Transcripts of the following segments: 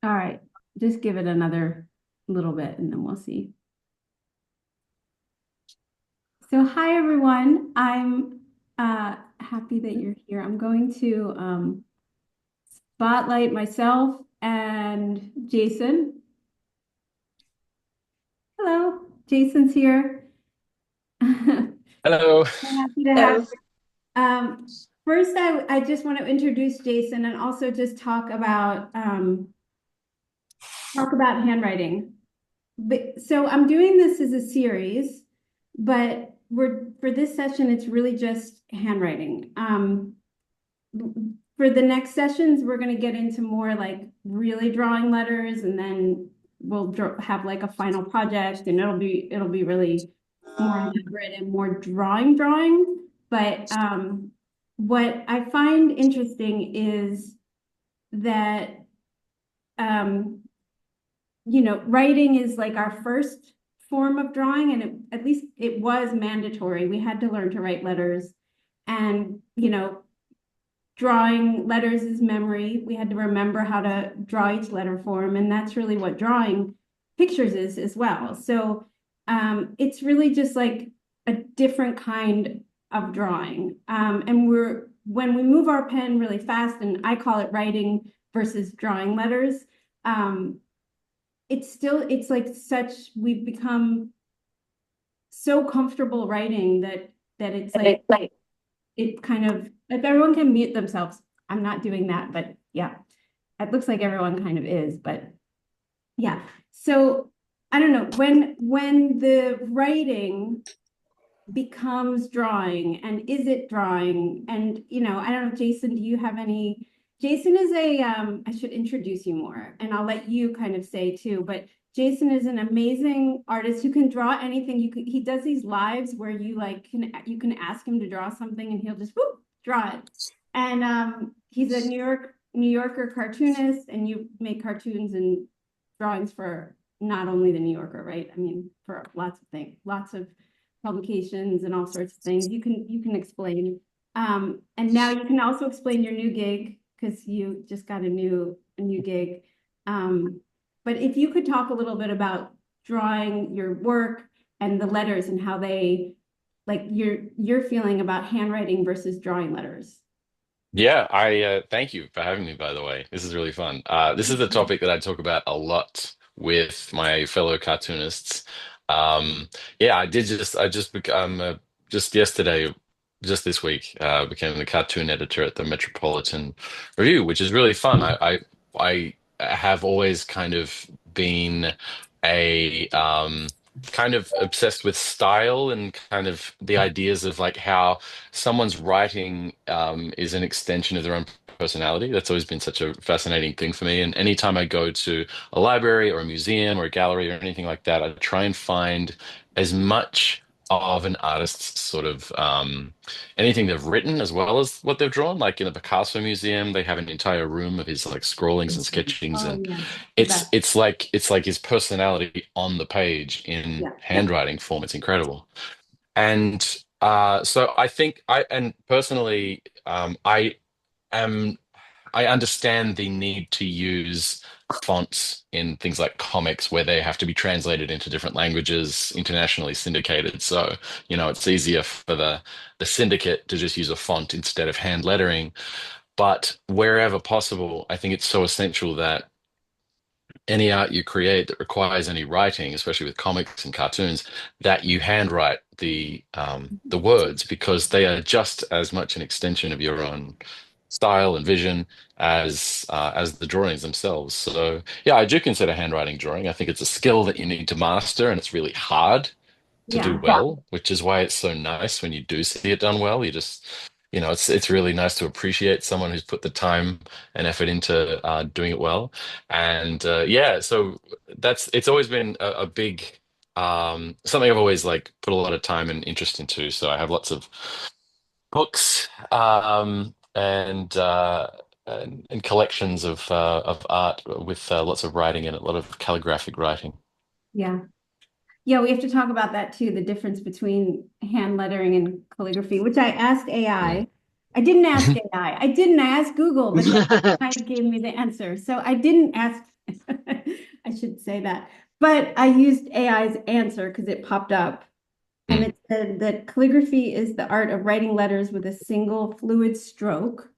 All right, just give it another little bit and then we'll see. So hi everyone. I'm happy that you're here. I'm going to spotlight myself and Jason. Hello, Jason's here. Hello. Happy to have. First, I just want to introduce Jason and also just talk about handwriting. But so I'm doing this as a series, but we're for this session, it's really just handwriting. For the next sessions, we're going to get into more like really drawing letters, and then we'll have like a final project, and it'll be really more elaborate and more drawing. But what I find interesting is that um, writing is like our first form of drawing, and at least it was mandatory. We had to learn to write letters, and drawing letters is memory. We had to remember how to draw each letter form, and that's really what drawing pictures is as well. So it's really just like a different kind of drawing. And when we move our pen really fast, and I call it writing versus drawing letters, um, it's like we've become so comfortable writing that it's like it kind of, if everyone can mute themselves, I'm not doing that, but yeah, it looks like everyone kind of is, but yeah. So I don't know when the writing becomes drawing, and is it drawing? And I don't know, Jason, do you have any? Jason is I should introduce you more, and I'll let you kind of say too, but Jason is an amazing artist who can draw anything. He does these lives where you can ask him to draw something and he'll just whoop, draw it. And he's a New Yorker cartoonist, and you make cartoons and drawings for not only the New Yorker, right? I mean, for lots of things, lots of publications and all sorts of things. You can explain. And now you can also explain your new gig because you just got a new gig. But if you could talk a little bit about drawing your work and the letters and how they like your feeling about handwriting versus drawing letters. Yeah, I thank you for having me, by the way. This is really fun. This is the topic that I talk about a lot with my fellow cartoonists. Um, yeah, I just become just yesterday, just this week, became the cartoon editor at the Metropolitan Review, which is really fun. I have always kind of been a kind of obsessed with style and kind of the ideas of like how someone's writing is an extension of their own personality. That's always been such a fascinating thing for me. And anytime I go to a library or a museum or a gallery or anything like that, I try and find as much of an artist's sort of anything they've written as well as what they've drawn. Like in the Picasso Museum, they have an entire room of his like scrawlings and sketchings, Oh and yeah, the it's best. it's like his personality on the page in Yeah, yeah, handwriting form. It's incredible. And so I think and personally, am, I understand the need to use fonts in things like comics where they have to be translated into different languages, internationally syndicated. So, it's easier for the syndicate to just use a font instead of hand lettering. But wherever possible, I think it's so essential that any art you create that requires any writing, especially with comics and cartoons, that you handwrite the words because they are just as much an extension of your own style and vision as the drawings themselves. So yeah, I do consider handwriting drawing. I think it's a skill that you need to master, and it's really hard to do yeah. well, which is why it's so nice when you do see it done well. It's really nice to appreciate someone who's put the time and effort into doing it well. And yeah, so it's always been a big something I've always like put a lot of time and interest into. So I have lots of books and collections of art with lots of writing in it, a lot of calligraphic writing. Yeah. Yeah, we have to talk about that too, the difference between hand lettering and calligraphy, which I asked Mm. AI. I didn't ask AI. I didn't ask Google, but then AI gave me the answer. So I didn't ask, I should say that. But I used AI's answer because it popped up. And Mm, it said that calligraphy is the art of writing letters with a single fluid stroke,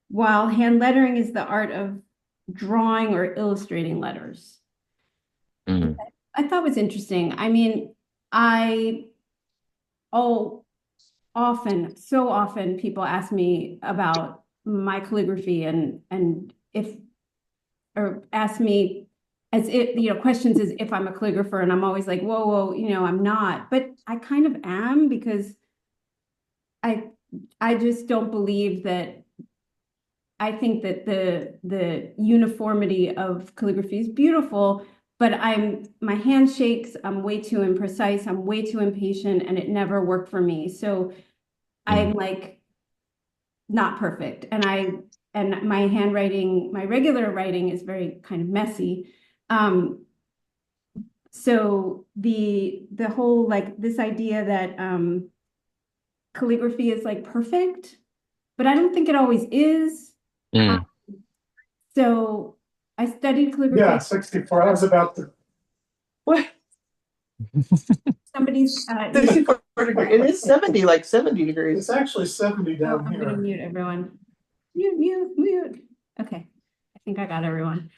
while hand lettering is the art of drawing or illustrating letters. mm, I thought was interesting. I mean, I, oh, often, so often people ask me about my calligraphy and if or ask me as if, questions as if I'm a calligrapher, and I'm always like, whoa, whoa, I'm not. But I kind of am because I I just don't believe that. I think that the uniformity of calligraphy is beautiful, but my hand shakes, I'm way too imprecise, I'm way too impatient, and it never worked for me. So I'm mm, like not perfect. And my handwriting, my regular writing is very kind of messy. Um, so the whole like this idea that calligraphy is like perfect, but I don't think it always is. Um, mm. so I studied Yeah, calligraphy. 64. I was about to. What? Somebody's 64 degrees. It is 70, like 70 degrees. It's actually 70 oh, down I'm gonna here. mute everyone. Mute, mute, mute. Okay. I think I got everyone.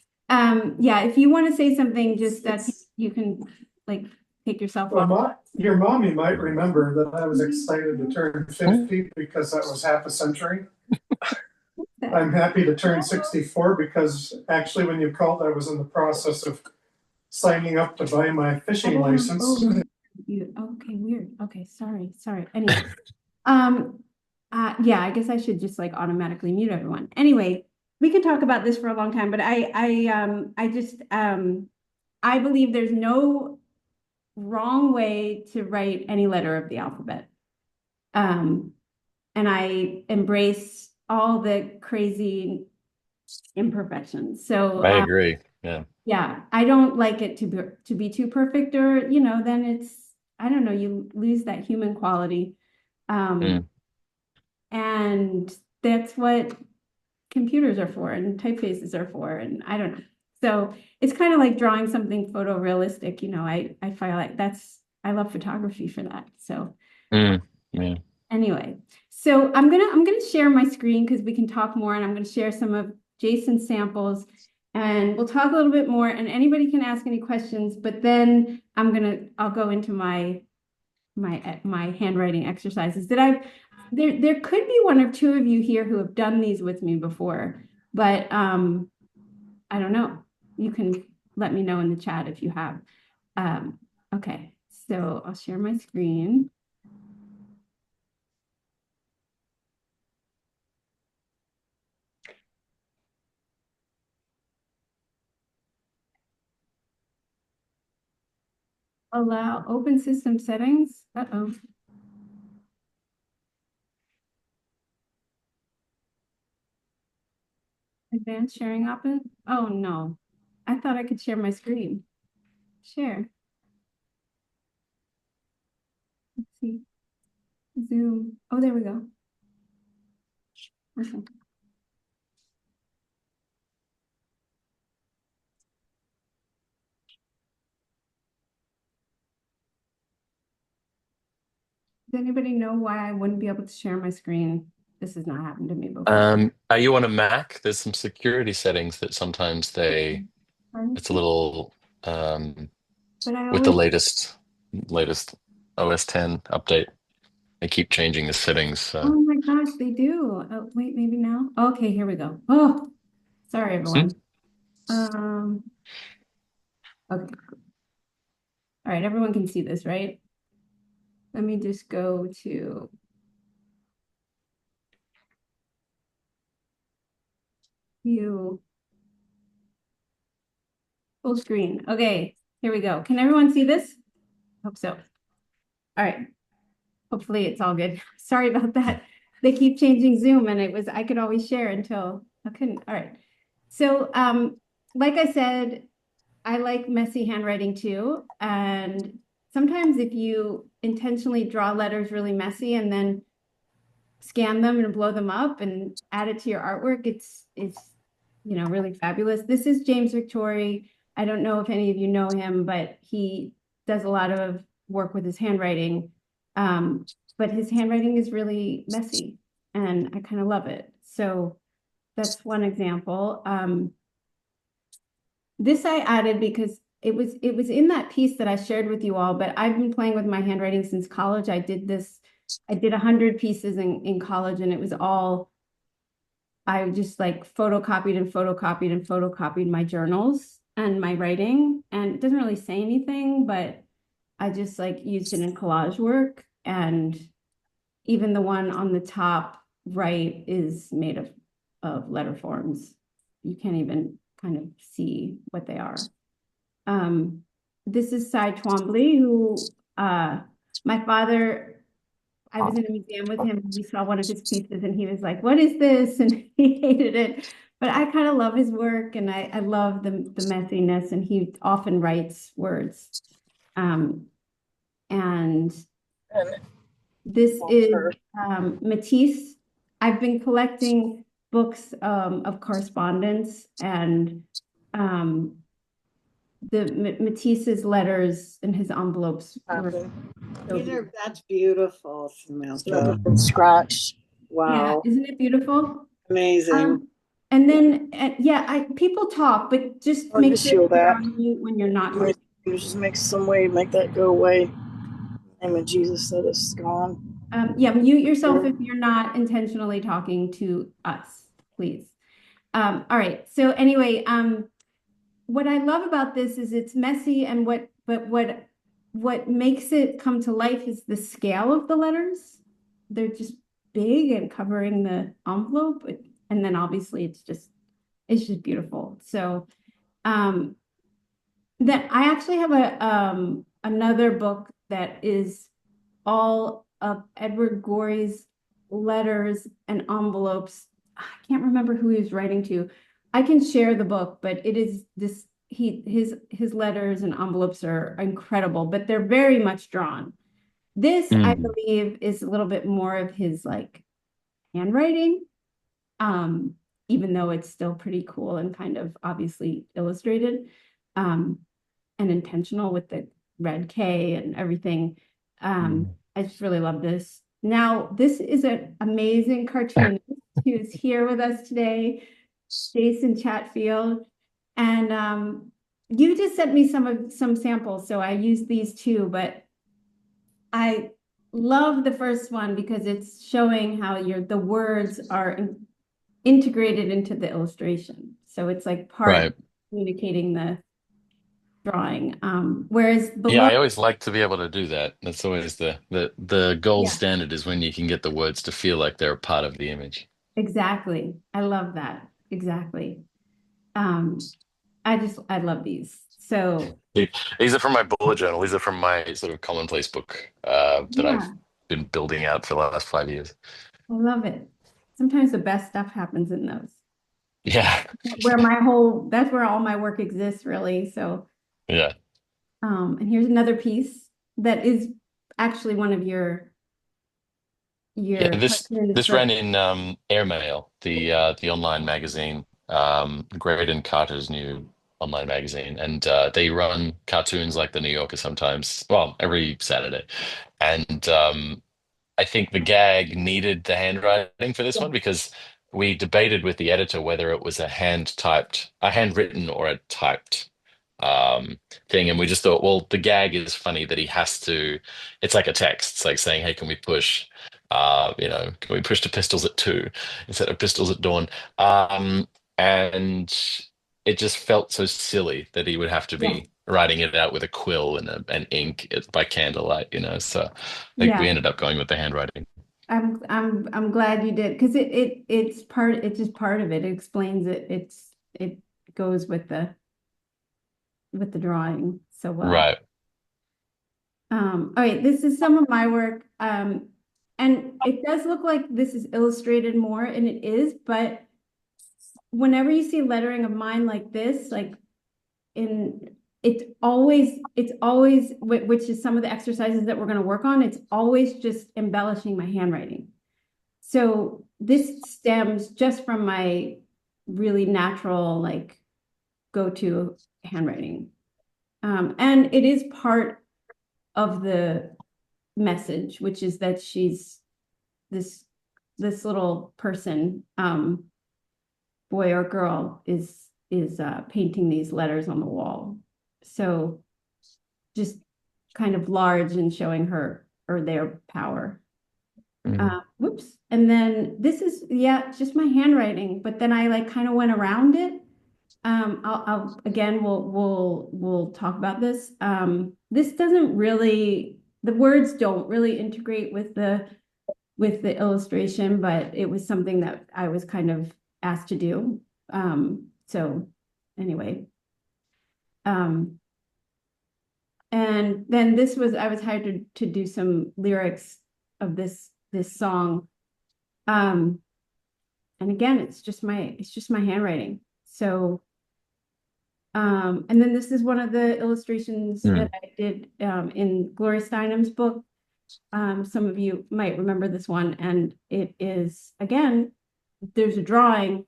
Yeah, if you want to say something, just that you can like take yourself Well, off. your mommy might remember that I was excited to turn 50 because that was half a century. I'm happy to turn 64 because actually, when you called, I was in the process of signing up to buy my fishing license. Oh, okay, weird. Okay, sorry. Anyway, um, yeah, I guess I should just like automatically mute everyone. Anyway, we can talk about this for a long time, but I just, I believe there's no wrong way to write any letter of the alphabet. Um, and I embrace all the crazy imperfections. So, I agree. Yeah. yeah, I don't like it to be too perfect, or then I don't know, you lose that human quality. Um, Mm, and that's what computers are for and typefaces are for, and I don't know. So it's kind of like drawing something photorealistic, I feel like I love photography for that. So mm, yeah. anyway, so I'm gonna share my screen because we can talk more, and I'm gonna share some of Jason's samples, and we'll talk a little bit more. And anybody can ask any questions, but then I'll go into my handwriting exercises that there could be one or two of you here who have done these with me before, but I don't know. You can let me know in the chat if you have. Um, okay, so I'll share my screen. Allow open system settings. Uh-oh. Advanced sharing option. Oh no. I thought I could share my screen. Share. Let's see. Zoom. Oh, there we go. Okay. Does anybody know why I wouldn't be able to share my screen? This has not happened to me before. Are you on a Mac? There's some security settings that sometimes it's a Privacy. little um, But I with the always, latest OS 10 update. They keep changing the settings. So. oh my gosh, they do. Oh, wait, maybe now. Okay, here we go. Oh, sorry, Hmm? everyone. Um, okay. All right, everyone can see this, right? Let me just go to view full screen. Okay, here we go. Can everyone see this? Hope so. All right. Hopefully it's all good. Sorry about that. They keep changing Zoom, and I could always share until I couldn't. All right. So like I said, I like messy handwriting too. And sometimes if you intentionally draw letters really messy and then scan them and blow them up and add it to your artwork, it's really fabulous. This is James Victori. I don't know if any of you know him, but he does a lot of work with his handwriting. But his handwriting is really messy and I kind of love it. So that's one example. This I added because it was in that piece that I shared with you all, but I've been playing with my handwriting since college. I did 100 pieces in college, and it was all, I just like photocopied and photocopied and photocopied my journals and my writing. And it doesn't really say anything, but I just like used it in collage work. And even the one on the top right is made of letter forms. You can't even kind of see what they are. This is Cy Twombly, who my father, I was in a museum with him and we saw one of his pieces and he was like, "What is this?" And he hated it. But I kind of love his work and I love the messiness, and he often writes words. And this is Matisse. I've been collecting books of correspondence, and the Matisse's letters and his envelopes were so beautiful. That's beautiful, Samantha. And scratch. Wow. Yeah, isn't it beautiful? Amazing. And then, people talk, but just make sure you're on mute when you're not talking. You just make some way, make that go away. In the name of Jesus, that is gone. Mute yourself if you're not intentionally talking to us, please. All right. So anyway, what I love about this is it's messy, and what makes it come to life is the scale of the letters. They're just big and covering the envelope, and then obviously it's just beautiful. So then I actually have another book that is all of Edward Gorey's letters and envelopes. I can't remember who he was writing to. I can share the book, but it is this, his letters and envelopes are incredible, but they're very much drawn. This, I believe, is a little bit more of his like handwriting, even though it's still pretty cool and kind of obviously illustrated, and intentional with the red K and everything. I just really love this. Now, this is an amazing cartoonist who's here with us today, Jason Chatfield. And you just sent me some samples, so I used these too, but I love the first one because it's showing how the words are integrated into the illustration. So it's like part communicating the drawing. Whereas below, I always like to be able to do that. That's always the gold standard, is when you can get the words to feel like they're a part of the image. Exactly. I love that. Exactly. I love these. So These are from my bullet journal. These are from my sort of commonplace book that I've been building out for the last 5 years. I love it. Sometimes the best stuff happens in those. Yeah. That's where all my work exists, really. So yeah. And here's another piece that is actually one of your this ran in Airmail, the online magazine, Graydon Carter's new online magazine, and they run cartoons like the New Yorker sometimes, well, every Saturday. And I think the gag needed the handwriting for this one, because we debated with the editor whether it was a handwritten or a typed thing, and we just thought, well, the gag is funny that he has to. It's like a text. It's like saying, "Hey, can we push? Can we push to pistols at 2 instead of pistols at dawn?" And it just felt so silly that he would have to be writing it out with a quill and an ink by candlelight, So we ended up going with the handwriting. I'm glad you did, because it's just part of it. It explains it. It goes with the drawing so well. Right. All right, this is some of my work. And it does look like this is illustrated more, and it is, but whenever you see lettering of mine like this, it's always, which is some of the exercises that we're going to work on, it's always just embellishing my handwriting. So this stems just from my really natural, like, go-to handwriting. And it is part of the message, which is that she's this little person, boy or girl, is painting these letters on the wall. So just kind of large and showing her or their power. Whoops. And then this is, yeah, just my handwriting, but then I like kind of went around it. I'll again, we'll talk about this. This doesn't really, the words don't really integrate with the illustration, but it was something that I was kind of asked to do. So anyway, and then this was, I was hired to do some lyrics of this song. And again, it's just my handwriting. So, and then this is one of the illustrations that I did in Gloria Steinem's book. Some of you might remember this one, and it is, again, there's a drawing,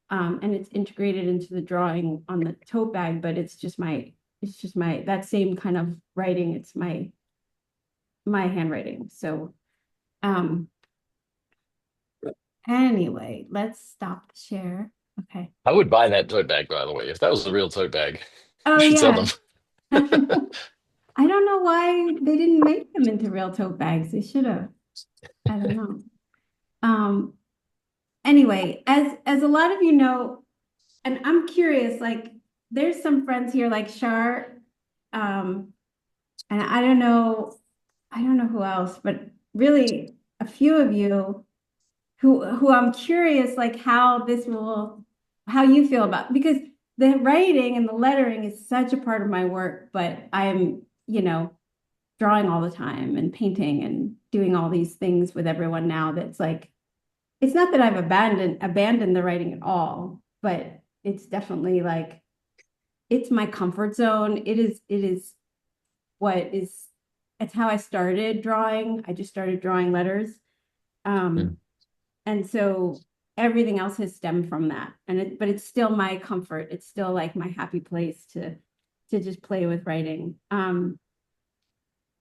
and it's integrated into the drawing on the tote bag, but it's just my that same kind of writing. It's my handwriting. So, anyway, let's stop the share. Okay. I would buy that tote bag, by the way. If that was a real tote bag, Oh you should sell yeah. them. I don't know why they didn't make them into real tote bags. They should have. I don't know. Anyway, as a lot of you know, and I'm curious, like there's some friends here like Shar, and I don't know who else, but really a few of you who I'm curious like how you feel about, because the writing and the lettering is such a part of my work, but I'm, drawing all the time and painting and doing all these things with everyone now. That's like, it's not that I've abandoned the writing at all, but it's definitely like, it's my comfort zone. It is what is, it's how I started drawing. I just started drawing letters. Mm. And so everything else has stemmed from that. But it's still my comfort. It's still like my happy place to just play with writing.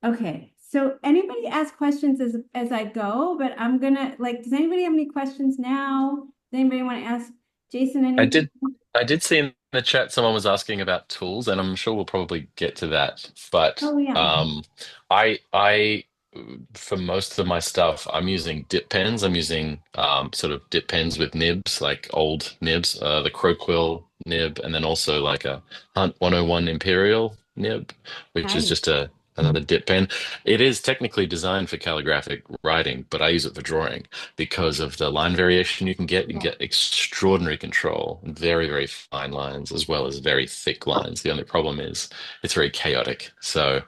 Okay. So anybody ask questions as I go, but I'm gonna, like, does anybody have any questions now? Does anybody want to ask Jason I anything? did I did see in the chat someone was asking about tools, and I'm sure we'll probably get to that. But Oh yeah. I for most of my stuff, I'm using dip pens. I'm using sort of dip pens with nibs, like old nibs, the Croquill nib, and then also like a Hunt 101 Imperial nib, which is Nice. just another dip pen. It is technically designed for calligraphic writing, but I use it for drawing because of the line variation you can get. You can Yeah. get extraordinary control, very, very fine lines, as well as very thick lines. The only problem is it's very chaotic. So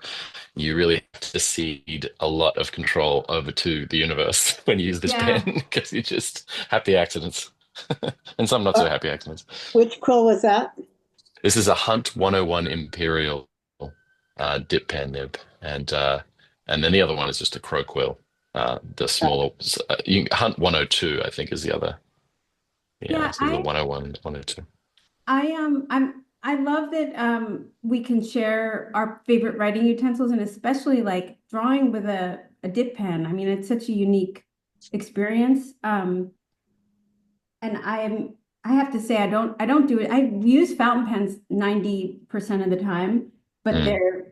you really have to cede a lot of control over to the universe when you use this pen Yeah. because you just happy accidents and some not so happy accidents. Which quill was that? This is a Hunt 101 Imperial dip pen nib, and then the other one is just a Croquill, the smaller Hunt 102, I think, is the other. Yeah, Yeah, so the 101, 102. I love that we can share our favorite writing utensils, and especially like drawing with a dip pen. I mean, it's such a unique experience. And I have to say I don't do it. I use fountain pens 90% of the time, but Mm,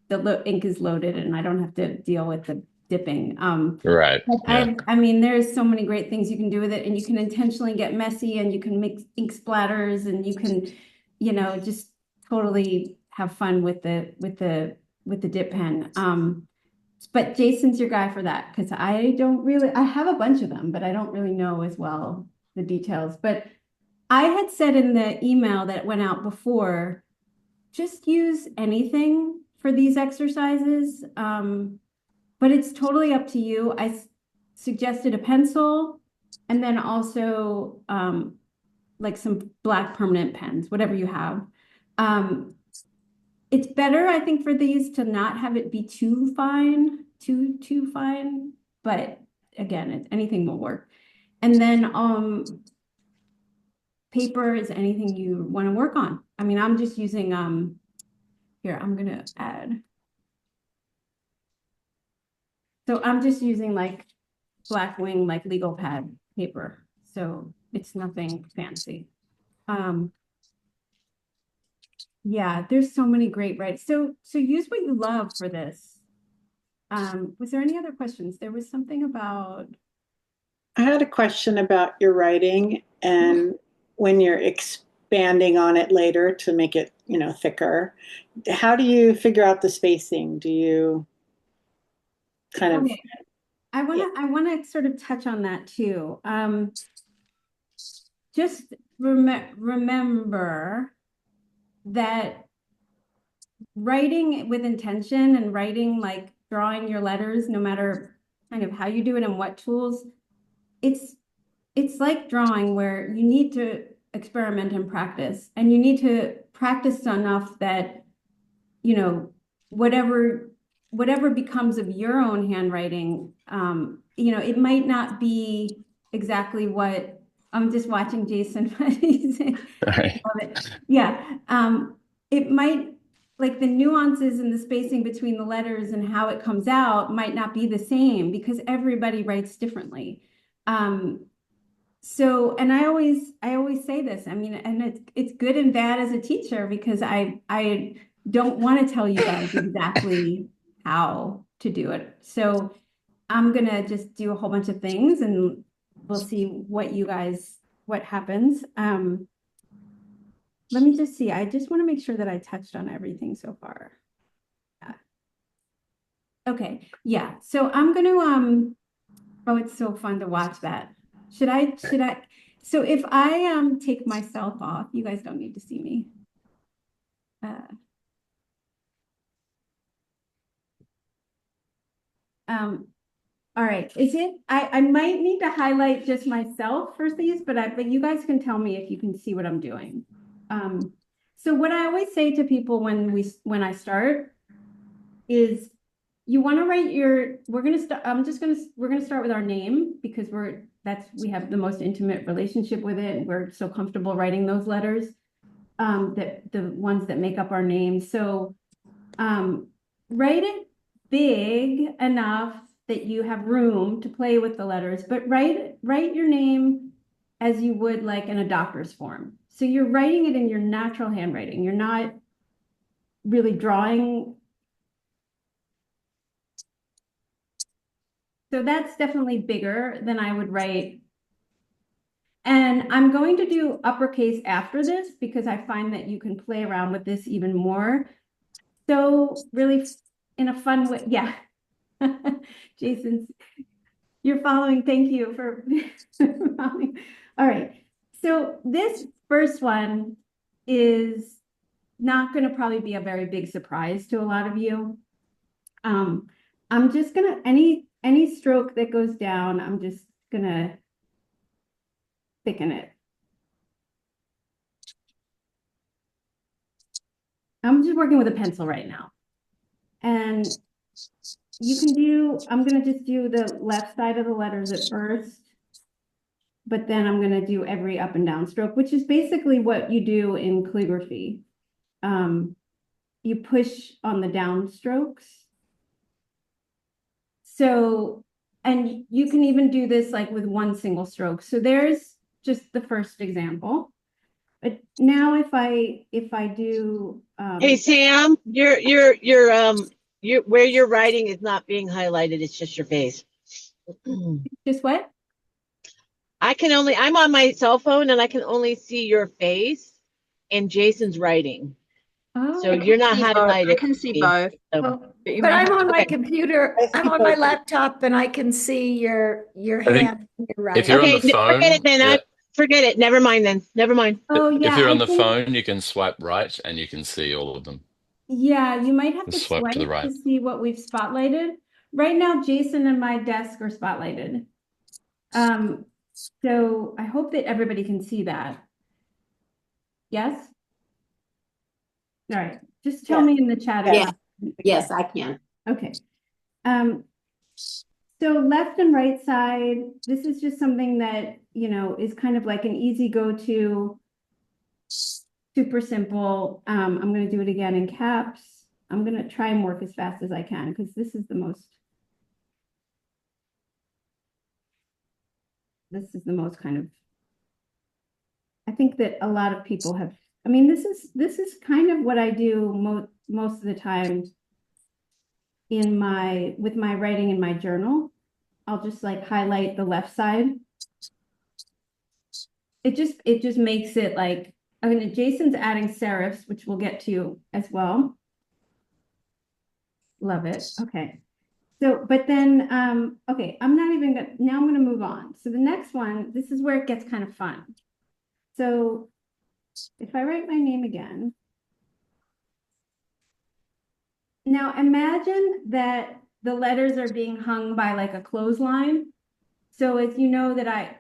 the ink is loaded and I don't have to deal with the dipping. right. But Yeah. I mean, there's so many great things you can do with it, and you can intentionally get messy, and you can make ink splatters, and you can, just totally have fun with the dip pen. But Jason's your guy for that, because I have a bunch of them, but I don't really know as well the details. But I had said in the email that went out before, just use anything for these exercises. But it's totally up to you. Suggested a pencil, and then also like some black permanent pens, whatever you have. Um, it's better, I think, for these to not have it be too fine, too fine. But again, anything will work. And then paper is anything you want to work on. I mean, I'm just using here, I'm gonna add. So I'm just using like Blackwing, like legal pad paper. So it's nothing fancy. Yeah, there's so many great writes. So use what you love for this. Was there any other questions? There was something about. I had a question about your writing and when you're expanding on it later to make it, thicker. How do you figure out the spacing? Do you kind of? Okay. I want to sort of touch on that too. Just remember that writing with intention and writing, like drawing your letters, no matter kind of how you do it and what tools, it's like drawing where you need to experiment and practice, and you need to practice enough that, whatever becomes of your own handwriting, it might not be exactly what I'm just watching Jason. Right. Yeah. It might, like the nuances and the spacing between the letters and how it comes out might not be the same because everybody writes differently. So, and I always say this, I mean, and it's good and bad as a teacher because I don't want to tell you guys exactly how to do it. So I'm gonna just do a whole bunch of things and we'll see what happens. Let me just see. I just want to make sure that I touched on everything so far. Yeah. Okay. Yeah. So I'm gonna oh, it's so fun to watch that. Should I so if I take myself off, you guys don't need to see me. All right. Is it I might need to highlight just myself for these, but you guys can tell me if you can see what I'm doing. So what I always say to people when I start is you want to write we're going to start, we're going to start with our name because we have the most intimate relationship with it. We're so comfortable writing those letters, that the ones that make up our name. So, write it big enough that you have room to play with the letters, but write your name as you would like in a doctor's form. So you're writing it in your natural handwriting. You're not really drawing. So that's definitely bigger than I would write. And I'm going to do uppercase after this because I find that you can play around with this even more. So really in a fun way. Yeah. Jason, you're following. Thank you for following. All right. So this first one is not going to probably be a very big surprise to a lot of you. I'm just gonna any stroke that goes down, I'm just gonna thicken it. I'm just working with a pencil right now. And I'm gonna just do the left side of the letters at first, but then I'm gonna do every up and down stroke, which is basically what you do in calligraphy. You push on the down strokes. So, and you can even do this like with one single stroke. So there's just the first example. But now if I do Hey Sam, where you're writing is not being highlighted. It's just your face. just what? I'm on my cell phone and I can only see your face and Jason's writing. Oh, So you're not highlighted. I can see both. well, But I'm on my Okay. computer. I'm on my laptop and I can see your I think hand. if you're on Okay, the phone, forget it then. yeah, Forget it. Never mind then. Never mind. oh if yeah, you're I on the think phone, you can swipe right and you can see all of them. yeah, you might have And to swipe to the swipe to right. see what we've spotlighted. Right now, Jason and my desk are spotlighted. So I hope that everybody can see that. Yes? All right, just tell me in the chat. Yeah. Yes, I can. Okay. So left and right side, this is just something that, is kind of like an easy go-to, super simple. I'm going to do it again in caps. I'm going to try and work as fast as I can because this is the most kind of, I think that a lot of people have, I mean, this is kind of what I do most of the time with my writing in my journal. I'll just like highlight the left side. It just makes it like, I mean, Jason's adding serifs, which we'll get to as well. Love it. Okay. So, but then, okay, I'm going to move on. So the next one, this is where it gets kind of fun. So if I write my name again, now imagine that the letters are being hung by like a clothesline. So as you know that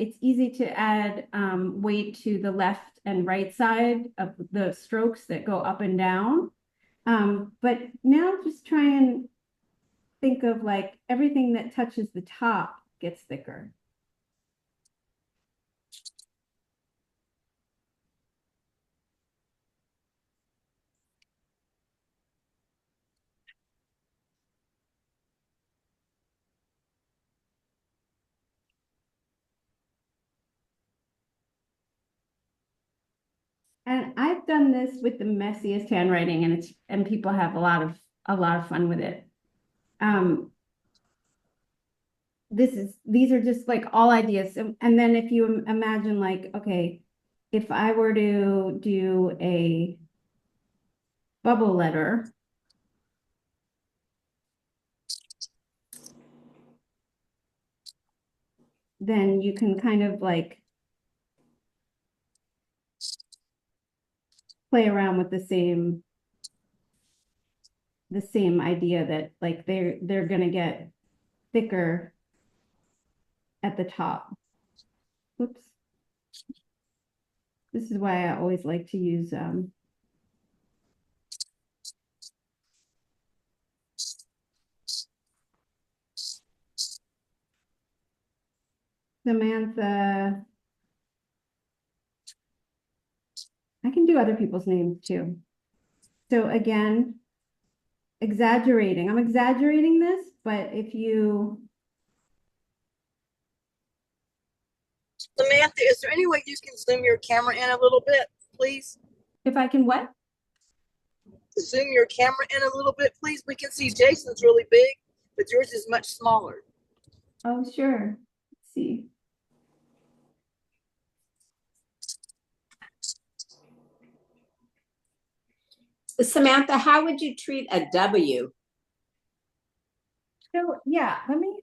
it's easy to add weight to the left and right side of the strokes that go up and down. But now just try and think of like everything that touches the top gets thicker. And I've done this with the messiest handwriting, and people have a lot of fun with it. These are just like all ideas. And then if you imagine like, okay, if I were to do a bubble letter, then you can kind of like play around with the same idea that like they're gonna get thicker at the top. Whoops. This is why I always like to use Samantha. I can do other people's names too. So again, exaggerating. I'm exaggerating this, but if you Samantha, is there any way you can zoom your camera in a little bit, please? if I can what? Zoom your camera in a little bit, please. We can see Jason's really big, but yours is much smaller. Oh, sure. Let's see. Samantha, how would you treat a W? So yeah, let me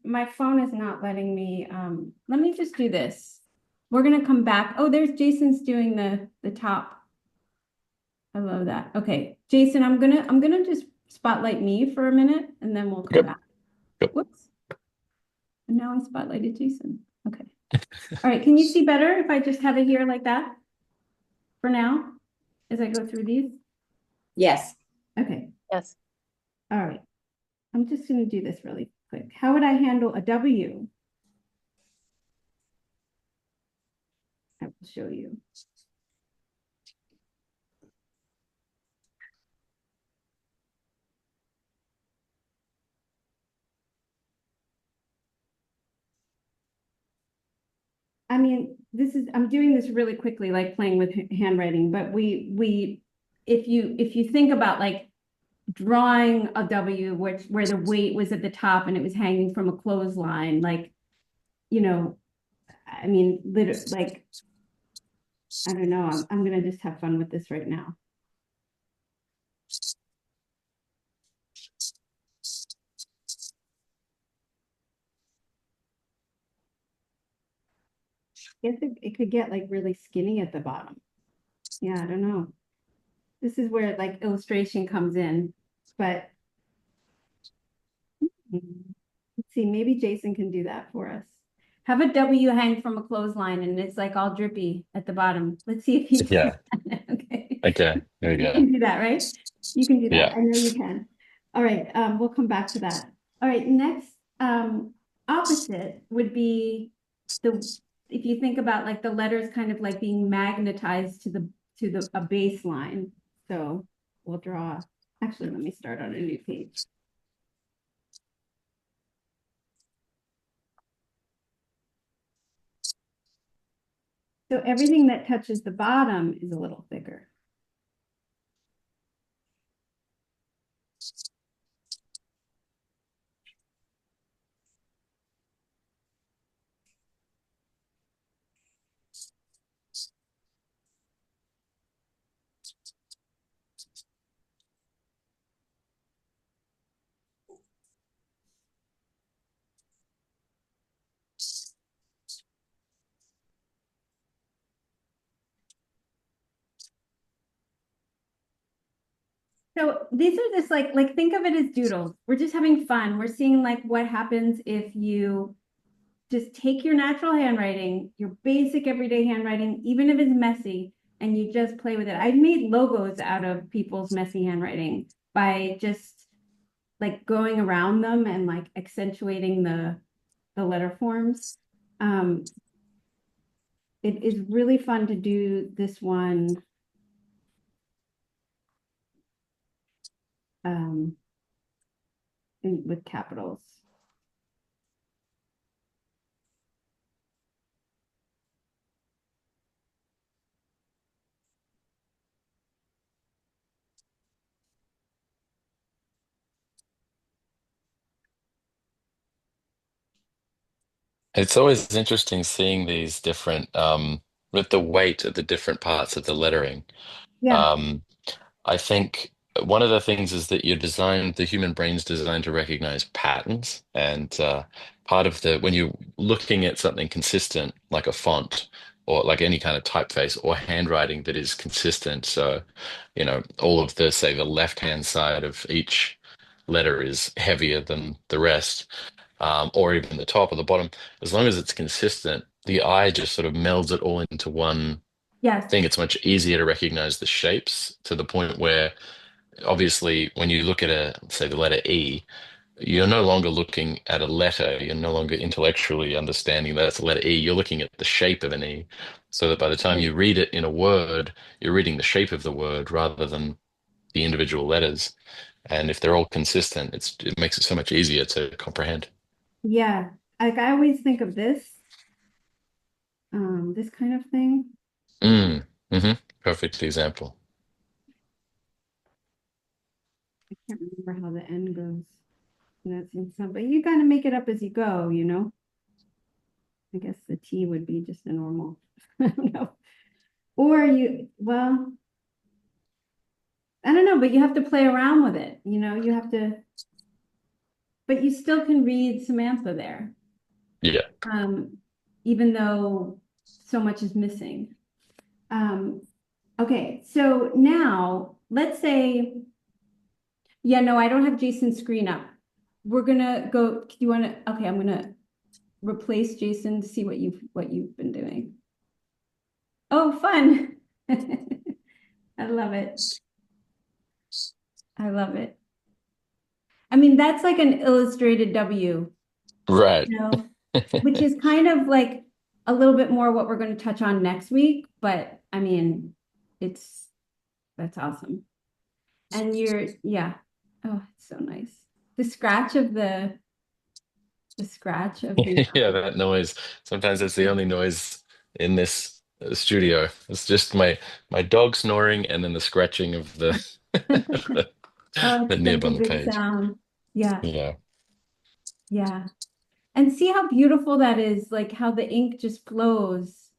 my phone is not letting me let me just do this. We're gonna come back. Oh, there's Jason's doing the top. I love that. Okay, Jason, I'm gonna just spotlight me for a minute and then we'll come Yep. back. Yep. Whoops. And now I spotlighted Jason. Okay. All right, can you see better if I just have it here like that for now as I go through these? Yes. Okay. Yes. All right. I'm just going to do this really quick. How would I handle a W? I will show you. I mean, I'm doing this really quickly, like playing with handwriting, but if you think about like drawing a W, where the weight was at the top and it was hanging from a clothesline, like, I mean, literally, like, I don't know, I'm gonna just have fun with this right now. I guess it could get like really skinny at the bottom. Yeah, I don't know. This is where like illustration comes in, but let's see, maybe Jason can do that for us. Have a W hang from a clothesline and it's like all drippy at the bottom. Let's see if he Yeah. Okay. Okay. There we You go. can do that, right? You can do that. Yeah. I know you can. All right, we'll come back to that. All right, next, opposite would be the, if you think about like the letters kind of like being magnetized to the a baseline. So we'll draw, actually, let me start on a new page. So everything that touches the bottom is a little thicker. So these are just like think of it as doodles. We're just having fun. We're seeing like what happens if you just take your natural handwriting, your basic everyday handwriting, even if it's messy, and you just play with it. I've made logos out of people's messy handwriting by just like going around them and like accentuating the letter forms. It is really fun to do this one. With capitals. It's always interesting seeing these different with the weight of the different parts of the lettering. Yeah. Um, I think one of the things is that you're designed, the human brain's designed to recognize patterns. And part of the, when you're looking at something consistent, like a font or like any kind of typeface or handwriting that is consistent. So, all of the, say, the left-hand side of each letter is heavier than the rest, or even the top or the bottom. As long as it's consistent, the eye just sort of melds it all into one Yes. thing. It's much easier to recognize the shapes to the point where obviously when you look at say the letter E, you're no longer looking at a letter. You're no longer intellectually understanding that it's a letter E. You're looking at the shape of an E. So that by the time you read it in a word, you're reading the shape of the word rather than the individual letters. And if they're all consistent, it makes it so much easier to comprehend. Yeah. Like I always think of this kind of thing. Mm, Perfect example. I can't remember how the N goes. And that's in some, but you gotta make it up as you go, you know? I guess the T would be just a normal, I don't know. Or well, I don't know, but you have to play around with it, you have to, but you still can read Samantha there. Yeah. Um, even though so much is missing. Okay, so now let's say, yeah, no, I don't have Jason's screen up. We're gonna go, do you wanna, okay, I'm gonna replace Jason to see what you've been doing. Oh, fun. I love it. I love it. I mean, that's like an illustrated W, Right. you know, which is kind of like a little bit more what we're going to touch on next week, but I mean, it's that's awesome. And yeah. Oh, it's so nice. The scratch of the scratch of the Yeah, that noise. Sometimes it's the only noise in this studio. It's just my dog snoring and then the scratching of the the, Oh, the it's nib such a on the good page. sound. Yeah, Yeah. yeah. And see how beautiful that is, like how the ink just flows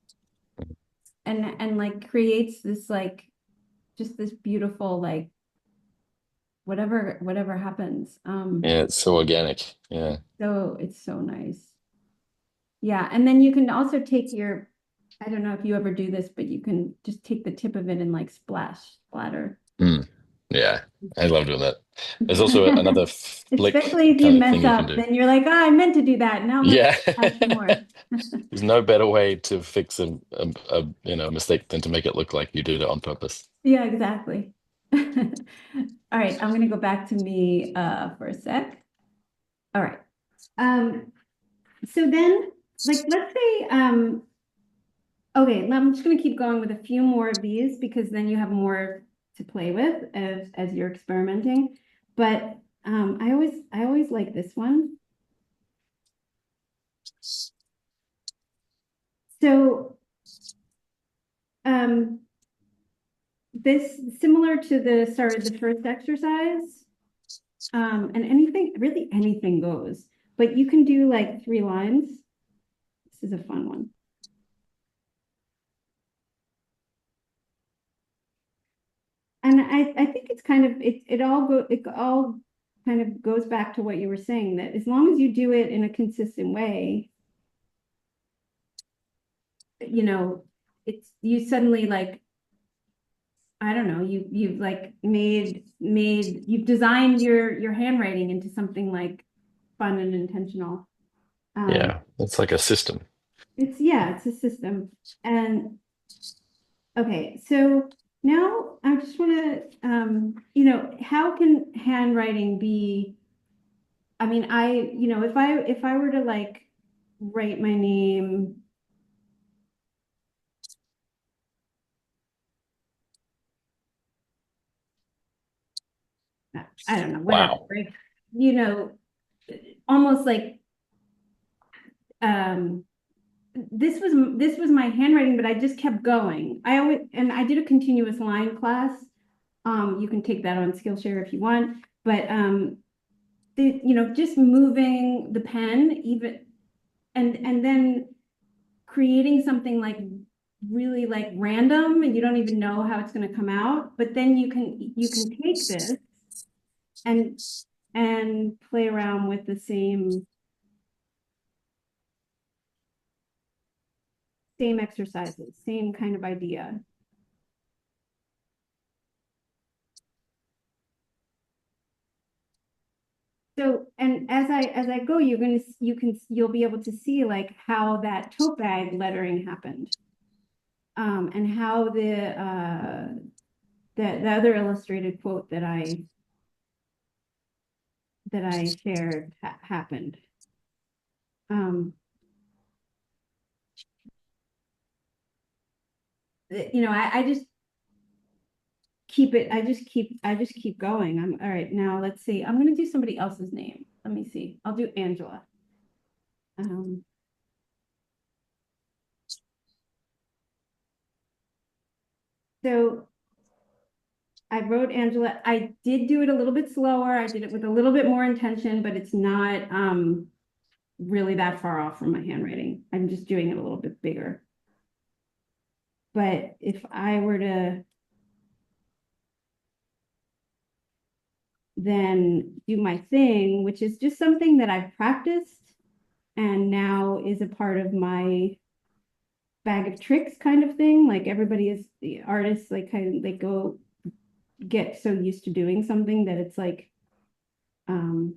and like creates this like just this beautiful like whatever happens. Yeah, it's so organic. Yeah. So it's so nice. Yeah, and then you can also take your, I don't know if you ever do this, but you can just take the tip of it and like splatter. Mm. Yeah. I love doing that. There's also another flick Especially if you kind of thing mess you can up, do. then you're like, oh, I meant to do that. Now I'm gonna Yeah. add some more. There's no better way to fix a mistake than to make it look like you did it on purpose. Yeah, exactly. All right, I'm gonna go back to me for a sec. All right. So then, like, let's say, okay, I'm just gonna keep going with a few more of these because then you have more to play with as you're experimenting. But I always like this one. So this similar to the first exercise, and anything, really anything goes, but you can do like 3 lines. This is a fun one. And I think it's kind of it all kind of goes back to what you were saying, that as long as you do it in a consistent way, you know, it's you suddenly like, I don't know, you've like you've designed your handwriting into something like fun and intentional. Yeah, it's like a system. It's a system. And okay, so now I just want to how can handwriting be, I mean, if I were to like write my name, I don't know, whatever, Wow. right? You know, almost like um this was my handwriting, but I just kept going. I did a continuous line class. You can take that on Skillshare if you want, but just moving the pen even and then creating something like really like random, and you don't even know how it's going to come out, but then you can take this and play around with the same exercises, same kind of idea. So, and as I go, you'll be able to see like how that tote bag lettering happened, and how the other illustrated quote that I shared happened. I just keep it. I just keep going. I'm all right. Now let's see. I'm gonna do somebody else's name. Let me see. I'll do Angela. Um, so I wrote Angela. I did do it a little bit slower. I did it with a little bit more intention, but it's not really that far off from my handwriting. I'm just doing it a little bit bigger. But if I were to then do my thing, which is just something that I've practiced and now is a part of my bag of tricks kind of thing. Like everybody is the artists, like kind of they go get so used to doing something that it's like um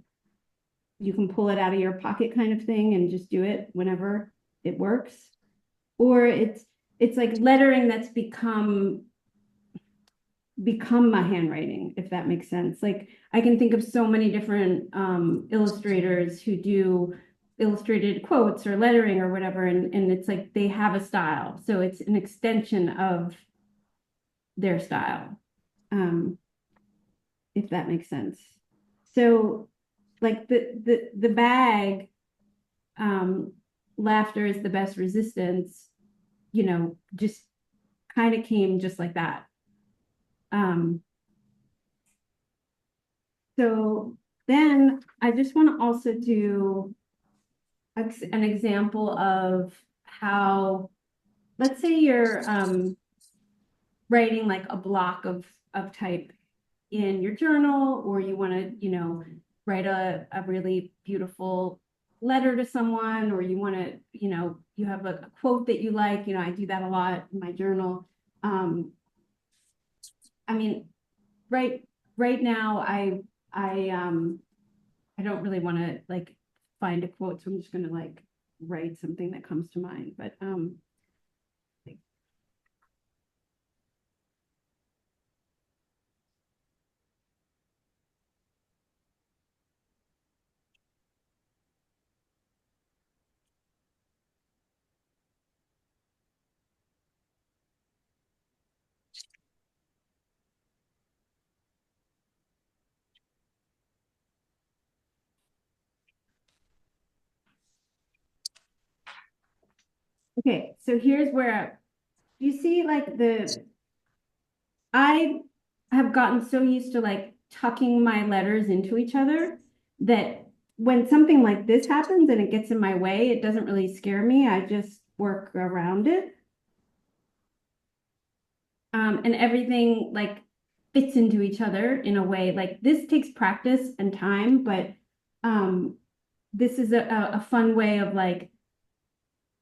you can pull it out of your pocket kind of thing and just do it whenever it works. Or it's like lettering that's become my handwriting, if that makes sense. Like I can think of so many different illustrators who do illustrated quotes or lettering or whatever, and it's like they have a style, so it's an extension of their style, if that makes sense. So like the bag, um laughter is the best resistance, just kind of came just like that. um So then I just want to also do an example of how, let's say you're writing like a block of type in your journal, or you want to, write a really beautiful letter to someone, or you want to, you have a quote that you like, I do that a lot in my journal. I mean, right now I don't really want to like find a quote, so I'm just going to like write something that comes to mind. But Okay, so here's where you see like I have gotten so used to like tucking my letters into each other that when something like this happens and it gets in my way, it doesn't really scare me. I just work around it. And everything like fits into each other in a way. Like this takes practice and time, but this is a fun way of like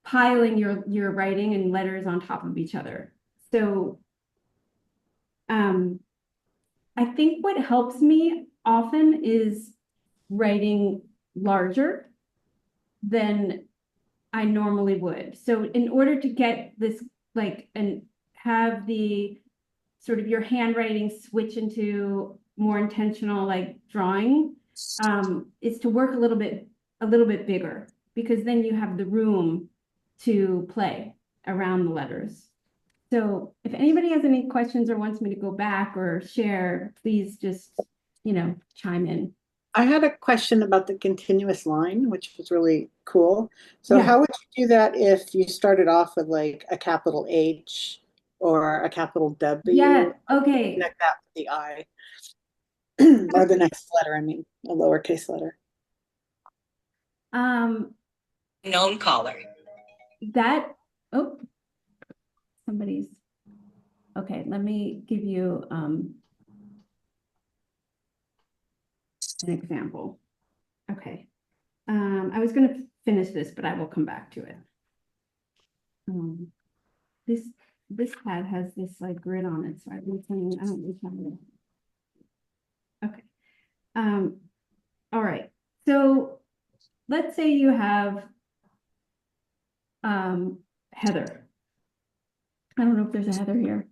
piling your writing and letters on top of each other. So I think what helps me often is writing larger than I normally would. So in order to get this like and have the sort of your handwriting switch into more intentional like drawing, is to work a little bit bigger, because then you have the room to play around the letters. So if anybody has any questions or wants me to go back or share, please just, chime in. I had a question about the continuous line, which was really cool. So Yeah. how would you do that if you started off with like a capital H or a capital W? Yeah, okay. Connect that with the I. Or the next letter, I mean, a lowercase letter. Known caller. That, oh, somebody's, okay, let me give you an example. Okay. I was going to finish this, but I will come back to it. This pad has this like grid on it, so I've been saying I don't know. Okay. All right. So let's say you have Heather. I don't know if there's a Heather here.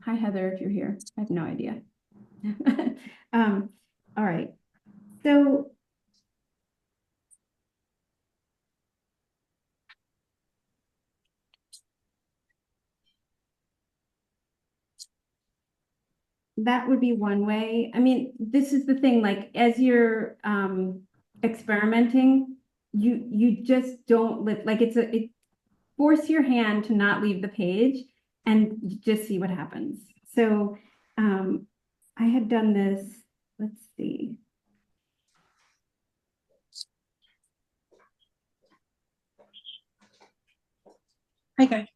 Hi, Heather, if you're here. I have no idea. All right. So that would be one way. I mean, this is the thing, like as you're experimenting, you just don't like it force your hand to not leave the page and just see what happens. So I had done this, let's see. Okay.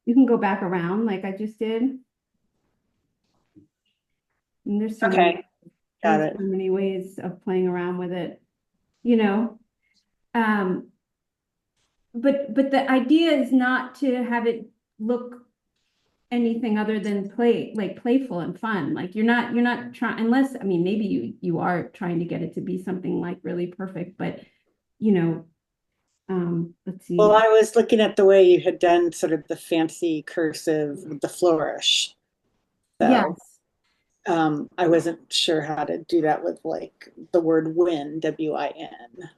You can go back around like I just did. And there's so Okay. Got there's it. so many ways of playing around with it, but the idea is not to have it look anything other than playful and fun. Like you're not trying, unless, I mean, maybe you are trying to get it to be something like really perfect, but let's see. Well, I was looking at the way you had done sort of the fancy cursive with the flourish. So Yes. I wasn't sure how to do that with like the word win, W-I-N.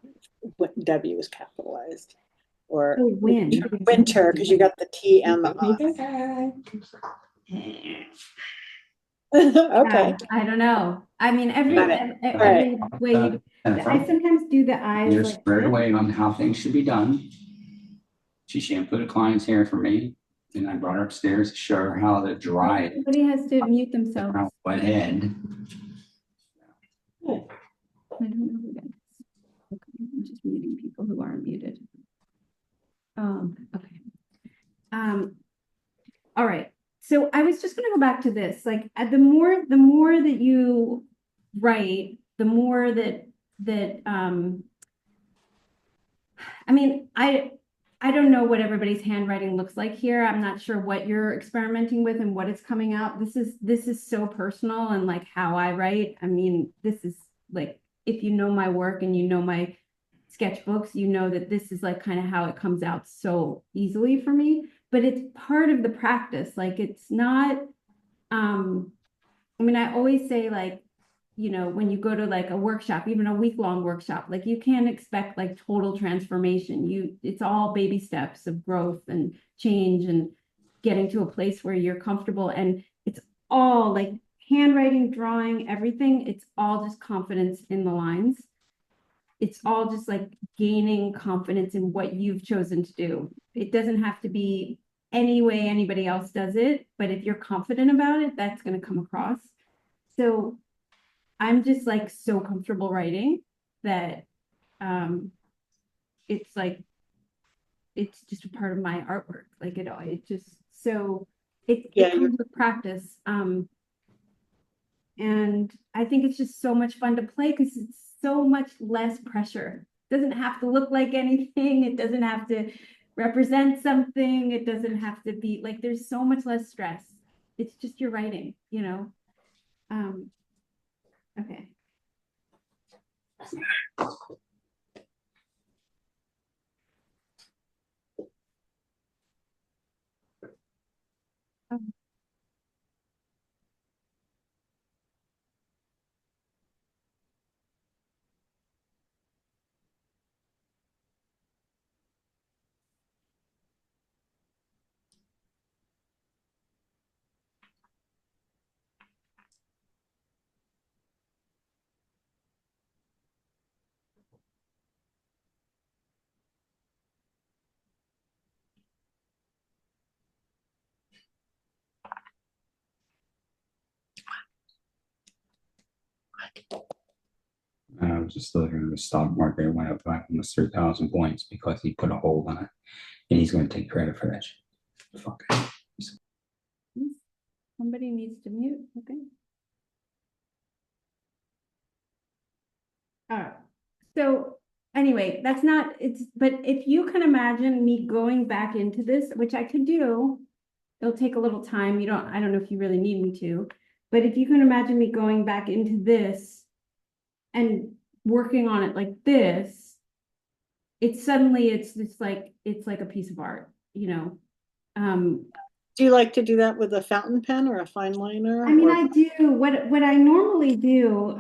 W was capitalized. Or Oh, win. winter, because you got the T and the I. Okay. I don't know. I mean, Got it. every way you, I sometimes do the eyes You're like squared this. away on how things should be done. She shampooed a client's hair for me, and I brought her upstairs to show her how to dry it. Somebody has to mute themselves. Around wet head. I don't know who that is. Okay, I'm just muting people who aren't muted. Okay. All right. So I was just going to go back to this. Like the more that you write, the more that I mean, I don't know what everybody's handwriting looks like here. I'm not sure what you're experimenting with and what is coming out. This is so personal and like how I write. I mean, this is like, if you know my work and you know my sketchbooks, you know that this is like kind of how it comes out so easily for me, but it's part of the practice. Like it's not, I mean, I always say like, when you go to like a workshop, even a week-long workshop, like you can't expect like total transformation. It's all baby steps of growth and change and getting to a place where you're comfortable. And it's all like handwriting, drawing, everything, it's all just confidence in the lines. It's all just like gaining confidence in what you've chosen to do. It doesn't have to be any way anybody else does it, but if you're confident about it, that's going to come across. So I'm just like so comfortable writing that it's like it's just a part of my artwork. Like it just so it comes with practice. And I think it's just so much fun to play because it's so much less pressure. It doesn't have to look like anything. It doesn't have to represent something. It doesn't have to be like there's so much less stress. It's just your writing, you know. Okay. I was just looking at the stock market. It went up by almost 3,000 points because he put a hold on it, and he's going to take credit for that. Fuck. Somebody needs to mute. Okay. All right. So anyway, that's not it's but if you can imagine me going back into this, which I could do, it'll take a little time. I don't know if you really need me to, but if you can imagine me going back into this and working on it like this, it's just like it's like a piece of art, you know. Do you like to do that with a fountain pen or a fine liner? I mean, I do what I normally do,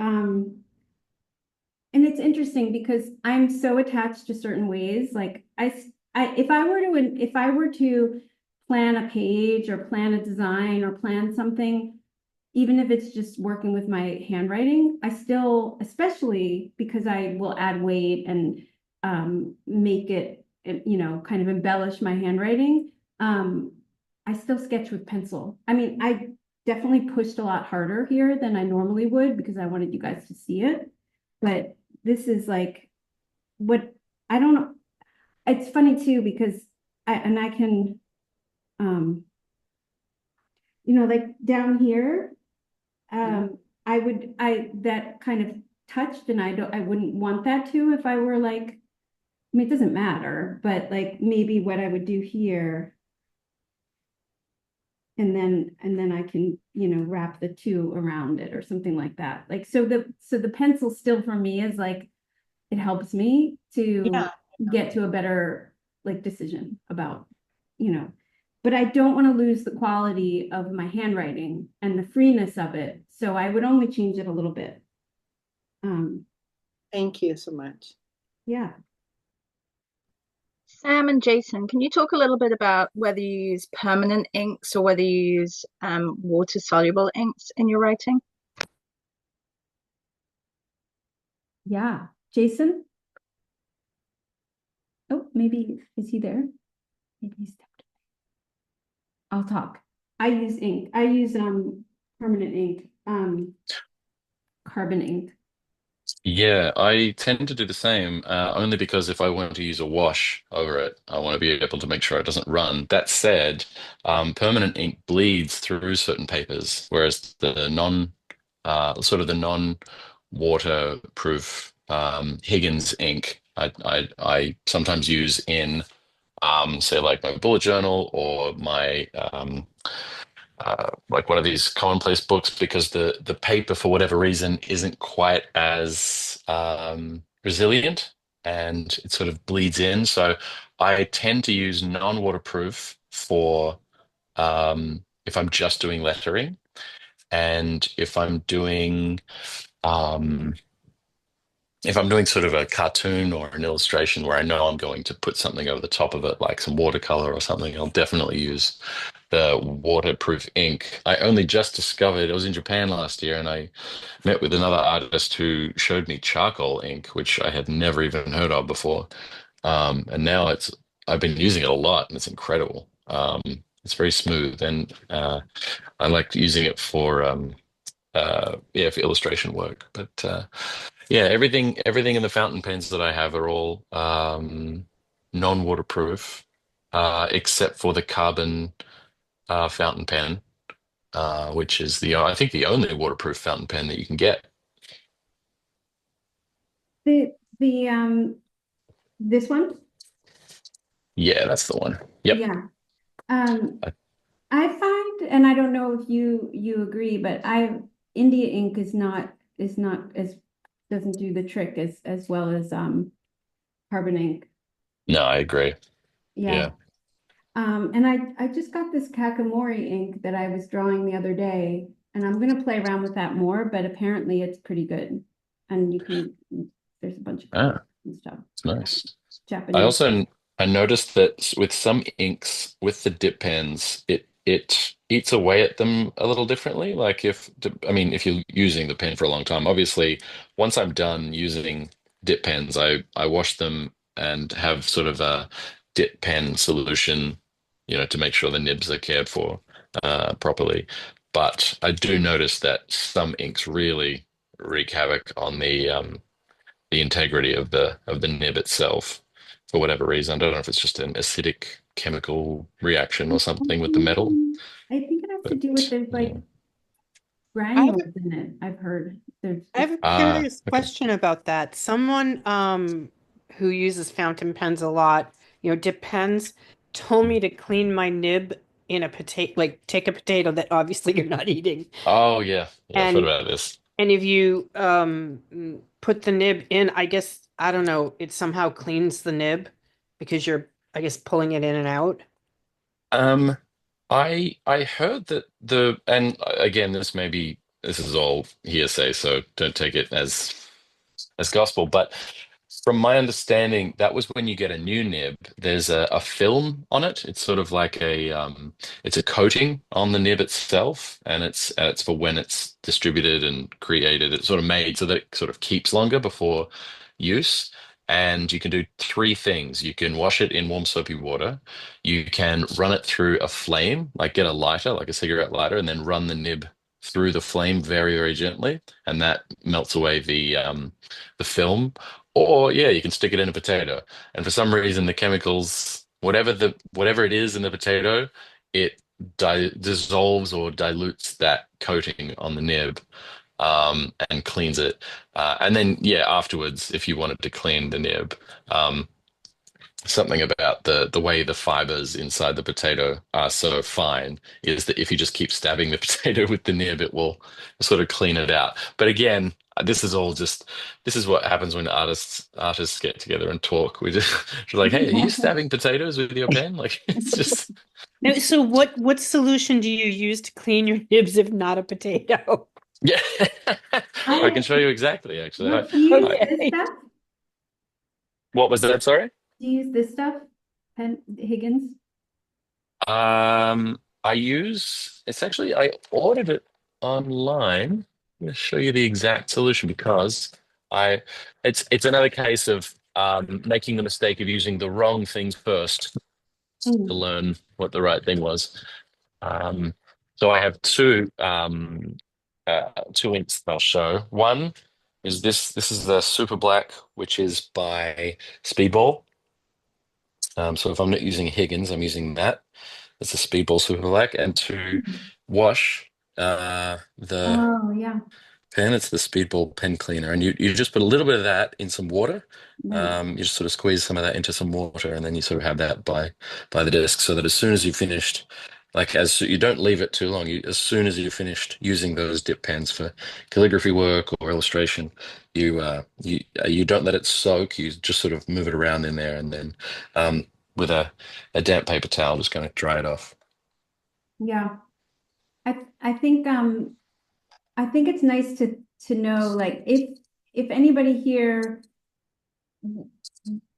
and it's interesting because I'm so attached to certain ways. Like if I were to plan a page or plan a design or plan something, even if it's just working with my handwriting, I still, especially because I will add weight and make it, you know, kind of embellish my handwriting. I still sketch with pencil. I mean, I definitely pushed a lot harder here than I normally would because I wanted you guys to see it. But this is like what I don't know. It's funny too because I can, you know, like down here, that kind of touched and I wouldn't want that to if I were like, I mean, it doesn't matter, but like maybe what I would do here. And then I can, you know, wrap the two around it or something like that. Like, so the pencil still for me is like, it helps me to get to a better like decision about, you know, but I don't want to lose the quality of my handwriting and the freeness of it. So I would only change it a little bit. Thank you so much. Yeah. Sam and Jason, can you talk a little bit about whether you use permanent inks or whether you use water-soluble inks in your writing? Yeah. Jason? Oh, maybe, is he there? Maybe he stepped away. I'll talk. I use ink. I use permanent ink, carbon ink. Yeah, I tend to do the same, only because if I want to use a wash over it, I want to be able to make sure it doesn't run. That said, permanent ink bleeds through certain papers, whereas sort of the non-waterproof Higgins ink, I sometimes use in, say, like my bullet journal or my like one of these commonplace books because the paper for whatever reason isn't quite as resilient and it sort of bleeds in. So I tend to use non-waterproof for if I'm just doing lettering and um, if I'm doing sort of a cartoon or an illustration where I know I'm going to put something over the top of it, like some watercolor or something, I'll definitely use the waterproof ink. I only just discovered, I was in Japan last year and I met with another artist who showed me charcoal ink, which I had never even heard of before. And now I've been using it a lot and it's incredible. It's very smooth and I like using it for yeah, for illustration work. But yeah, everything in the fountain pens that I have are all non-waterproof, except for the carbon fountain pen, which is I think the only waterproof fountain pen that you can get. The this one? Yeah, that's the one. Yep. Yeah. I find, and I don't know if you agree, but India ink is not as doesn't do the trick as well as carbon ink. No, I agree. Yeah. Yeah. And I just got this Kakamori ink that I was drawing the other day, and I'm gonna play around with that more, but apparently it's pretty good. And there's a bunch of colors Ah, and stuff. it's nice. I Japanese. also I noticed that with some inks, with the dip pens, it eats away at them a little differently. Like I mean, if you're using the pen for a long time, obviously, once I'm done using dip pens, I wash them and have sort of a dip pen solution, to make sure the nibs are cared for properly. But I do notice that some inks really wreak havoc on the integrity of the nib itself for whatever reason. I don't know if it's just an acidic chemical reaction or something with the metal, I think it has to do with but there's like yeah. I have granules in it. I've heard there's I have a Ah, curious okay. question about that. Someone who uses fountain pens a lot, dip pens, told me to clean my nib in a potato, like take a potato that obviously you're not eating. Oh yeah, yeah. I've heard And about this. and if you put the nib in, I guess I don't know, it somehow cleans the nib because you're, I guess, pulling it in and out. Um, I heard that and again, this is all hearsay, so don't take it as gospel. But from my understanding, that was when you get a new nib, there's a film on it. It's sort of like it's a coating on the nib itself, and it's for when it's distributed and created. It's sort of made so that it sort of keeps longer before use. And you can do three things. You can wash it in warm soapy water. You can run it through a flame, like get a lighter, like a cigarette lighter, and then run the nib through the flame very, very gently, and that melts away the film. Or yeah, you can stick it in a potato. And for some reason, the chemicals, whatever it is in the potato, it di dissolves or dilutes that coating on the nib, and cleans it. And then yeah, afterwards, if you wanted to clean the nib, um, something about the way the fibers inside the potato are so fine is that if you just keep stabbing the potato with the nib, it will sort of clean it out. But again, this is what happens when artists get together and talk. We just like, hey, are you stabbing potatoes with your pen? Like it's just Now, so what solution do you use to clean your nibs if not a potato? yeah. I can I show you exactly actually. do you use this Okay. stuff? What was that? Sorry. Do you use this stuff? Higgins? It's actually, I ordered it online. I'm going to show you the exact solution because I, it's another case of making the mistake of using the wrong things first to Mm. learn what the right thing was. Um, so I have two inks that I'll show. One is this. This is the Super Black, which is by Speedball. So if I'm not using Higgins, I'm using that. It's a Speedball Super Black, and to wash the Oh yeah, pen, it's the Speedball pen cleaner, and you just put a little bit of that in some water. nice. You just sort of squeeze some of that into some water, and then you sort of have that by the desk, so that as soon as you've finished, like as you don't leave it too long. As soon as you've finished using those dip pens for calligraphy work or illustration, you don't let it soak. You just sort of move it around in there, and then with a damp paper towel, just going to dry it off. Yeah. I think I think it's nice to know like if anybody here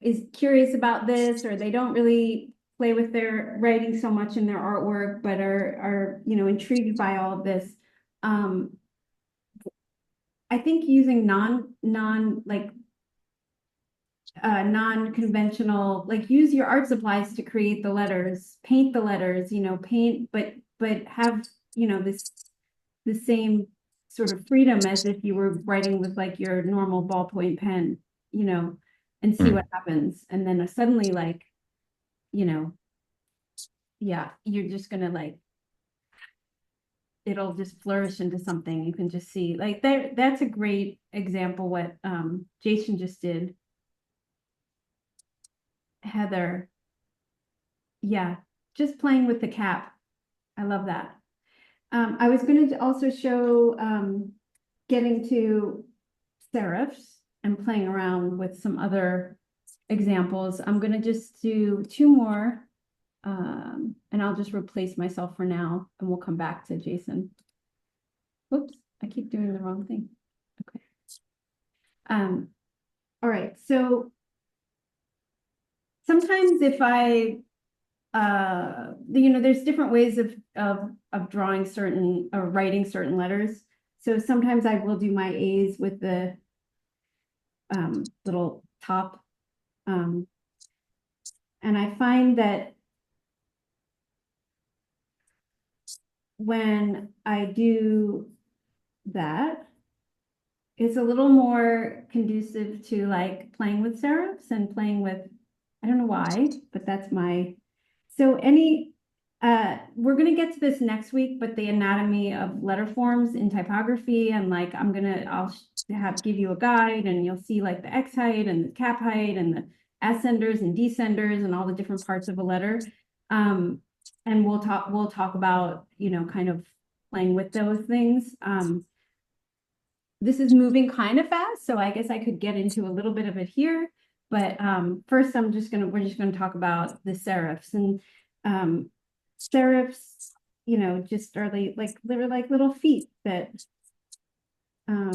is curious about this or they don't really play with their writing so much in their artwork, but are, you know, intrigued by all of this. I think using non-conventional, like use your art supplies to create the letters, paint the letters, you know, paint, but have, you know, the same sort of freedom as if you were writing with like your normal ballpoint pen, you know, and see what happens. And then suddenly, like, you know, yeah, you're just gonna like, it'll just flourish into something you can just see. Like that's a great example what Jason just did. Heather, yeah, just playing with the cap. I love that. I was going to also show getting to serifs and playing around with some other examples. I'm going to just do two more and I'll just replace myself for now and we'll come back to Jason. Whoops, I keep doing the wrong thing. Okay. All right, so sometimes if I you know, there's different ways of drawing certain or writing certain letters. So sometimes I will do my A's with the little top. And I find that when I do that, it's a little more conducive to like playing with serifs and playing with, I don't know why, but that's my, so we're going to get to this next week, but the anatomy of letter forms in typography and like, I'll give you a guide and you'll see like the X height and the cap height and the ascenders and descenders and all the different parts of a letter. And we'll talk about, you know, kind of playing with those things. This is moving kind of fast, so I guess I could get into a little bit of it here. But first, we're just gonna talk about the serifs and serifs, you know, just are they're like little feet that I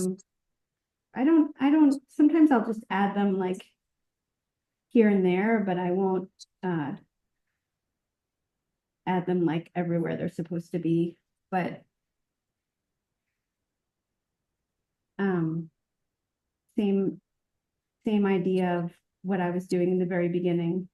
don't sometimes I'll just add them like here and there, but I won't add them like everywhere they're supposed to be. But same idea of what I was doing in the very beginning.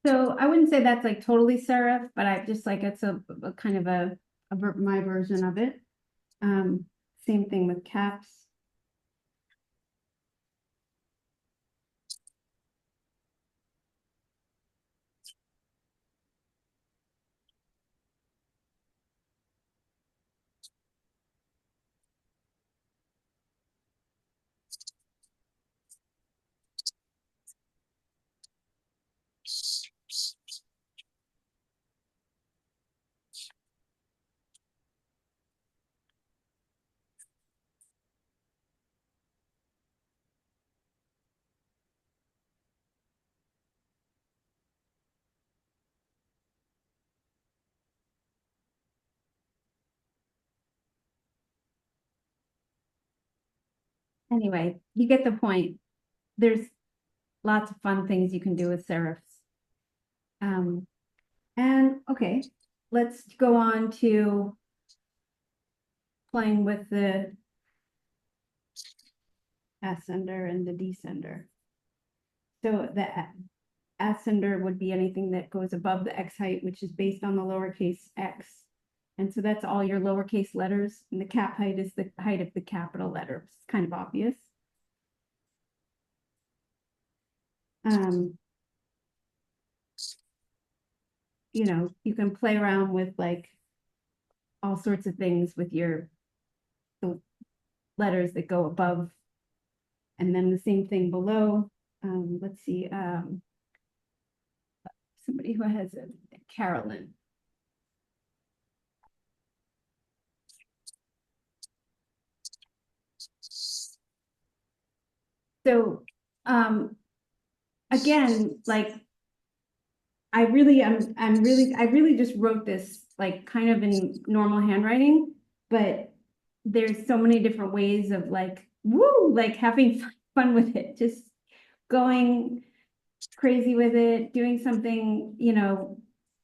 So I wouldn't say that's like totally serif, but I just like it's a kind of my version of it. Same thing with caps. Anyway, you get the point. There's lots of fun things you can do with serifs. And okay, let's go on to playing with the ascender and the descender. So the ascender would be anything that goes above the X height, which is based on the lowercase x. And so that's all your lowercase letters. And the cap height is the height of the capital letter. It's kind of obvious. You know, you can play around with like all sorts of things with the letters that go above. And then the same thing below. Let's see. Somebody who has a Carolyn. So, again, like I really, I really just wrote this like kind of in normal handwriting, but there's so many different ways of like, woo, like having fun with it, just going crazy with it, doing something,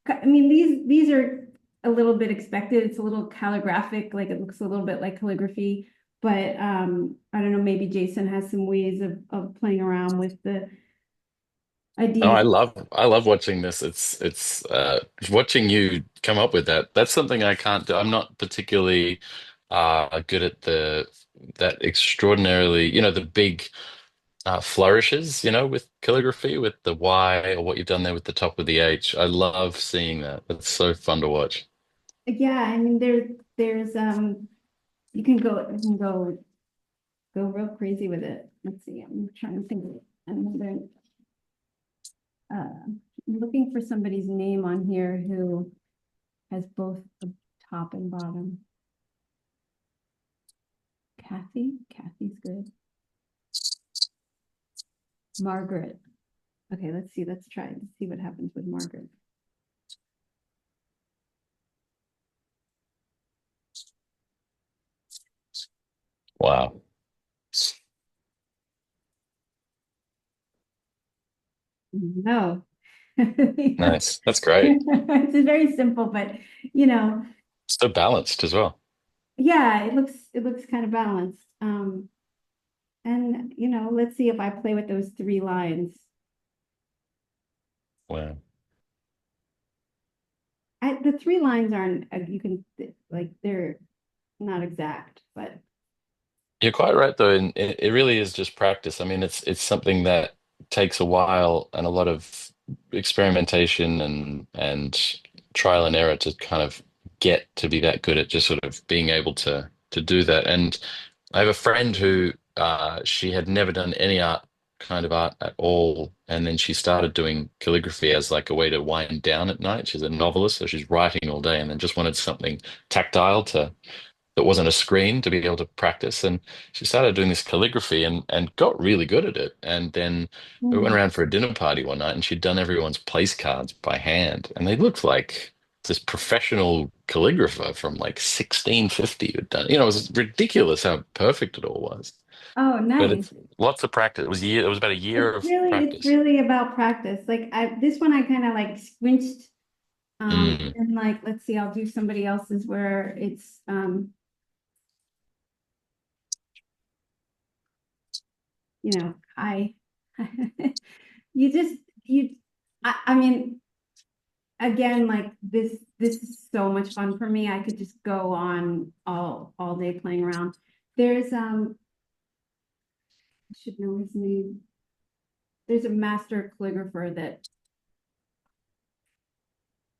I mean, these are a little bit expected. It's a little calligraphic, like it looks a little bit like calligraphy, but I don't know, maybe Jason has some ways of playing around with the Oh, ideas. I love watching this. It's watching you come up with that. That's something I can't do. I'm not particularly good at the that extraordinarily, the big flourishes, with calligraphy, with the Y or what you've done there with the top of the H. I love seeing that. It's so fun to watch. Yeah, I mean there's you can go real crazy with it. Let's see, I'm trying to think of another I'm looking for somebody's name on here who has both the top and bottom. Kathy's good. Margaret. Okay, let's see. Let's try to see what happens with Margaret. Wow. No. Nice. That's great. It's very simple, but you know, So balanced as well. yeah, it looks kind of balanced. And let's see if I play with those three lines. Wow. The three lines aren't you can like they're not exact, but You're quite right, though, and it really is just practice. I mean, it's something that takes a while and a lot of experimentation and trial and error to kind of get to be that good at just sort of being able to do that. And I have a friend who she had never done any kind of art at all, and then she started doing calligraphy as like a way to wind down at night. She's a novelist, so she's writing all day, and then just wanted something tactile to that wasn't a screen to be able to practice. And she started doing this calligraphy and got really good at it. And then we went around for a dinner party one night and she'd done everyone's place cards by hand. And they looked like this professional calligrapher from like 1650 who'd done, it was ridiculous how perfect it all was. oh, But nice. it's lots of practice. It was about a year of It's practice. really about practice. Like this one I kind of like squinched Mm, and like let's see, I'll do somebody else's where it's I you just you I mean again like this is so much fun for me. I could just go on all day playing around. There's I should know his name. There's a master calligrapher that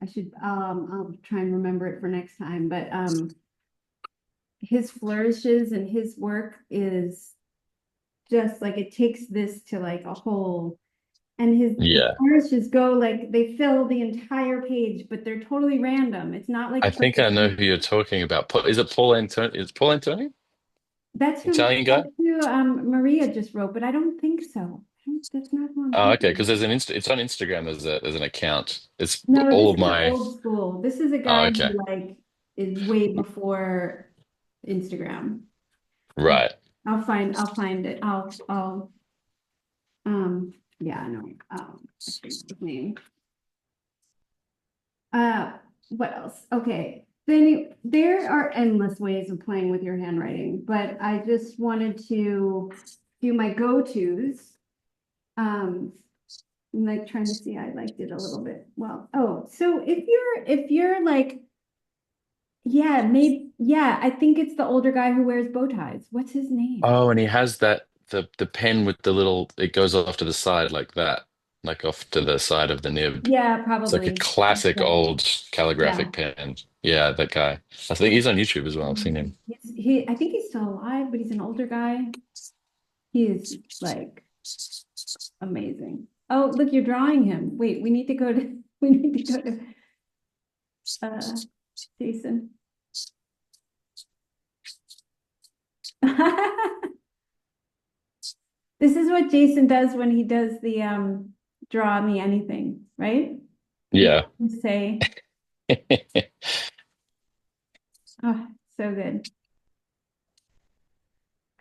I should I'll try and remember it for next time, but his flourishes and his work is just like it takes this to like a whole and his yeah. flourishes go like they fill the entire page, but they're totally random. It's not I like think I perfect. know who you're talking about. Is it Paul Antoni? Is it Paul Antoni? Italian guy? That's who Maria just wrote, but I don't think so. That's not who I'm Oh, okay. thinking. Because it's on Instagram. There's an account. It's No, all this of is my. old school. This is a Oh, guy okay. who like is way before Instagram. Right. I'll find it. Um, yeah, I know. I forget his name. Uh, what else? Okay. Then there are endless ways of playing with your handwriting, but I just wanted to do my go-tos. Um, I'm like trying to see, I liked it a little bit. Well, oh, so if you're like, yeah, maybe, yeah, I think it's the older guy who wears bow ties. What's his name? Oh, and he has the pen with the little. It goes off to the side like that, like off to the side of the nib. Yeah, It's like a probably. classic Yeah. old Yeah. calligraphic pen. Yeah, that guy. I think he's on YouTube as well. I've seen him. I think he's still alive, but he's an older guy. He is like amazing. Oh, look, you're drawing him. Wait, we need to go to we need to go to Jason. This is what Jason does when he does the draw me anything, right? Yeah. You say, oh, so good.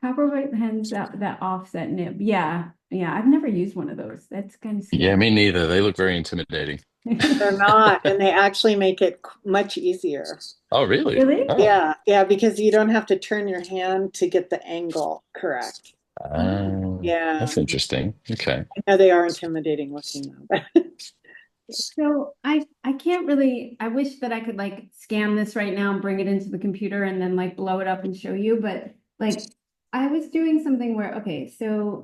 Copperwhite pens that offset nib. Yeah, yeah. I've never used one of those. That's kind of Yeah, scary. me neither. They look very intimidating. They're not, and they actually make it much easier. Oh, really? Really? Oh. Yeah, yeah, because you don't have to turn your hand to get the angle correct. Yeah, That's interesting. Okay. I know they are intimidating looking though. So I can't really, I wish that I could like scan this right now and bring it into the computer and then like blow it up and show you, but like I was doing something where, okay, so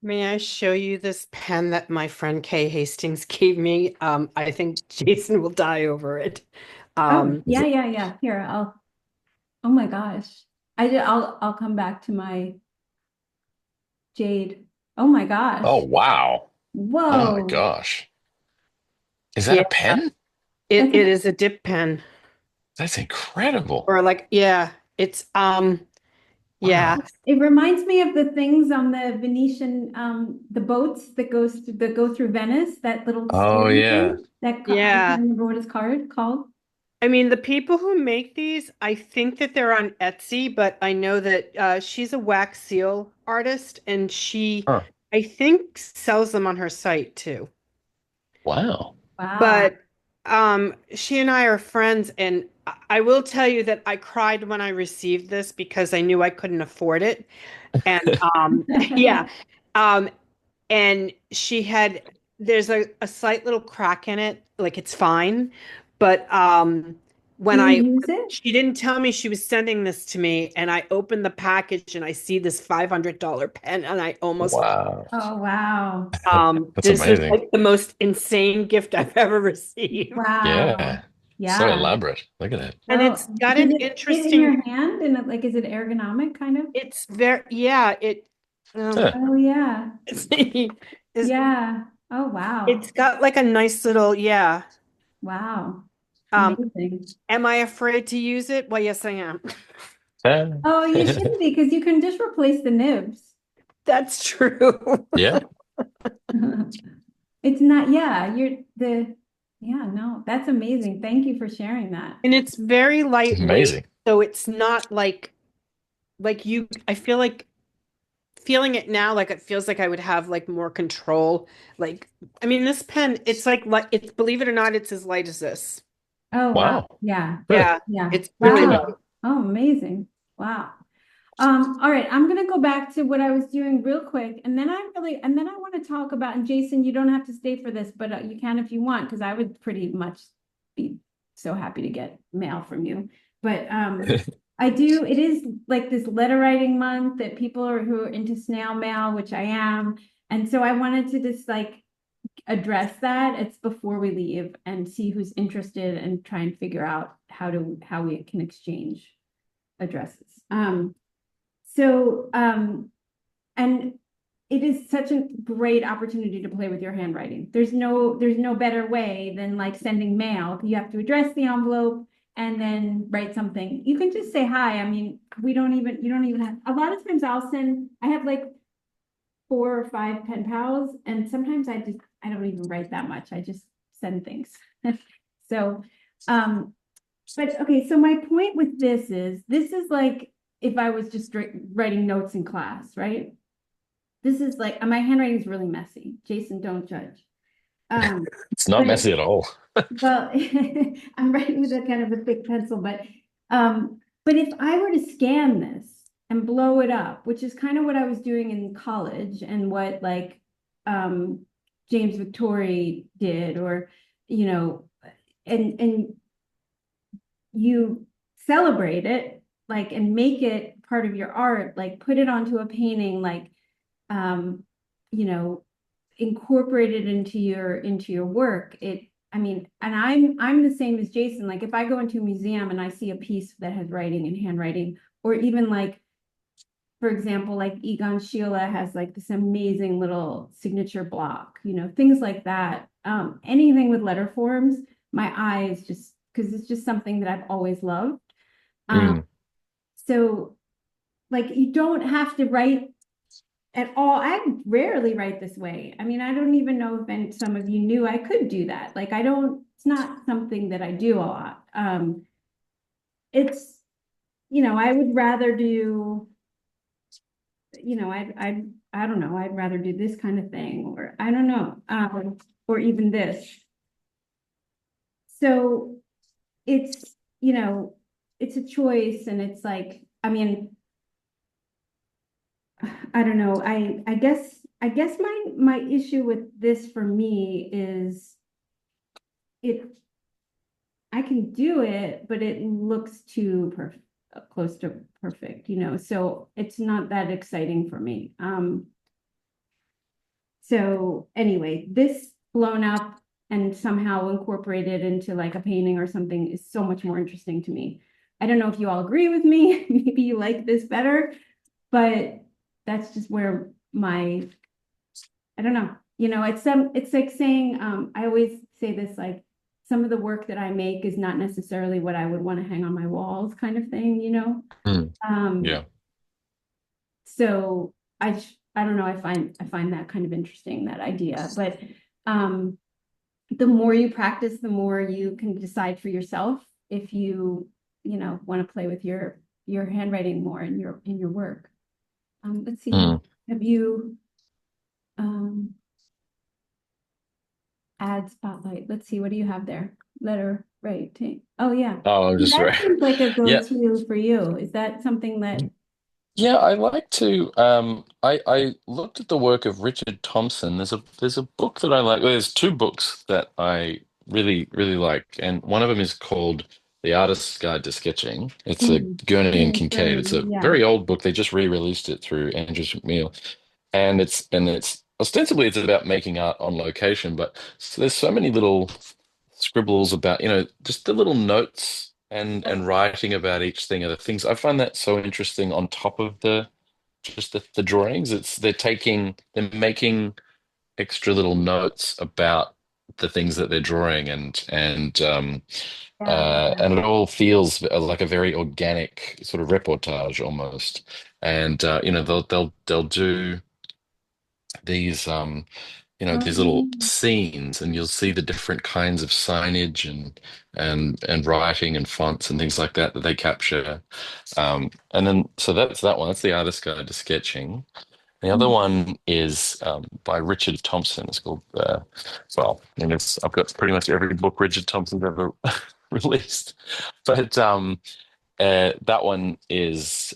May I show you this pen that my friend Kay Hastings gave me? I think Jason will die over it. oh Is yeah, it- yeah, yeah. Here, oh my gosh. I'll come back to my Jade. Oh my Oh, gosh. wow. Oh my Whoa. gosh. Is that Yeah, a pen? That's it is a dip pen. That's incredible. Or like, yeah, it's yeah. Wow. It reminds me of the things on the Venetian, the boats that go through Venice, that little Oh, steering yeah. thing. I can't Yeah. remember what it's called. I mean, the people who make these, I think that they're on Etsy, but I know that she's a wax seal artist and she, Huh. I think, sells them on her site too. Wow. Wow. But she and I are friends, and I will tell you that I cried when I received this because I knew I couldn't afford it. And yeah. Um, and she had there's a slight little crack in it, like it's fine. But Do when you I use it? she didn't tell me she was sending this to me, and I opened the package and I see this $500 pen, and I almost Wow. Oh, wow. That's this is amazing. like the most insane gift I've ever received. Wow. Yeah. So Yeah. elaborate. Look at that. And Well, it's got does an it fit in interesting, your hand and like, is it ergonomic kind of? it's very, yeah, it, Huh. Oh, yeah. it's, Yeah. Oh, wow. it's got like a nice little, yeah. Wow. Um, Amazing. am I afraid to use it? Well, yes, I am. Oh, you shouldn't be because you can just replace the nibs. That's true. Yeah. It's not, yeah, yeah, no, that's amazing. Thank you for sharing that. And it's very lightweight, Amazing. so it's not like you, I feel like feeling it now, like it feels like I would have like more control. Like, I mean, this pen, it's like it's, believe it or not, it's as light as this. Oh, wow. Wow. Yeah. Really? Yeah, Yeah. it's really light. Wow. Oh, amazing. Wow. All right, I'm gonna go back to what I was doing real quick, and then I want to talk about, and Jason, you don't have to stay for this, but you can if you want, because I would pretty much be so happy to get mail from you. But it is like this letter writing month that people are who are into snail mail, which I am. And so I wanted to just like address that. It's before we leave and see who's interested and try and figure out how we can exchange addresses. And it is such a great opportunity to play with your handwriting. There's no better way than like sending mail. You have to address the envelope and then write something. You can just say hi. I mean, you don't even have, a lot of times I have like 4 or 5 pen pals, and sometimes I don't even write that much. I just send things. So, but okay, so my point with this is like if I was just writing notes in class, right? This is like my handwriting is really messy. Jason, don't judge. It's not But messy at all. well, I'm writing with a kind of a thick pencil, but if I were to scan this and blow it up, which is kind of what I was doing in college and what like James Victori did, or you know, and you celebrate it like and make it part of your art, like put it onto a painting, like um, you know, incorporate it into your work. I mean, and I'm the same as Jason. Like if I go into a museum and I see a piece that has writing and handwriting, or even like for example, like Egon Schiele has like this amazing little signature block, things like that. Anything with letter forms, my eyes just, because it's just something that I've always loved. Mm. So like you don't have to write at all. I rarely write this way. I mean, I don't even know if some of you knew I could do that. Like it's not something that I do a lot. It's, I would rather do, I don't know, I'd rather do this kind of thing, or I don't know, or even this. So it's, it's a choice, and it's like, I mean, I don't know. I guess my issue with this for me is it I can do it, but it looks too close to perfect, so it's not that exciting for me. So anyway, this blown up and somehow incorporated into like a painting or something is so much more interesting to me. I don't know if you all agree with me. Maybe you like this better, but that's just where I don't know. It's like saying, I always say this, like some of the work that I make is not necessarily what I would want to hang on my walls kind of thing. Mm. Um, Yeah. so I don't know, I find that kind of interesting, that idea. But um the more you practice, the more you can decide for yourself if want to play with your handwriting more in your work. Let's see, Mm. have you add spotlight? Let's see, what do you have there? Letter writing. Oh yeah. Oh, I'm just That right. seems like a Yeah. go-to for you. Is that something that Yeah, I like to I looked at the work of Richard Thompson. There's a book that I like. Well, there's two books that I really, really like, and one of them is called The Artist's Guide to Sketching. It's a Gurney and Kincaid. It's a yeah. very old book. They just re-released it through Andrews McMeel. And it's ostensibly it's about making art on location, but there's so many little scribbles about, just the little notes and writing about each thing are the things I find that so interesting on top of the drawings. They're making extra little notes about the things that they're drawing and it all feels like a very organic sort of reportage almost. And they'll do these these little Um, scenes, and you'll see the different kinds of signage and writing and fonts and things like that that they capture. And then so that's that one. That's the Artist's Guide to Sketching. The other one is by Richard Thompson. It's called I've got pretty much every book Richard Thompson's ever released, but that one is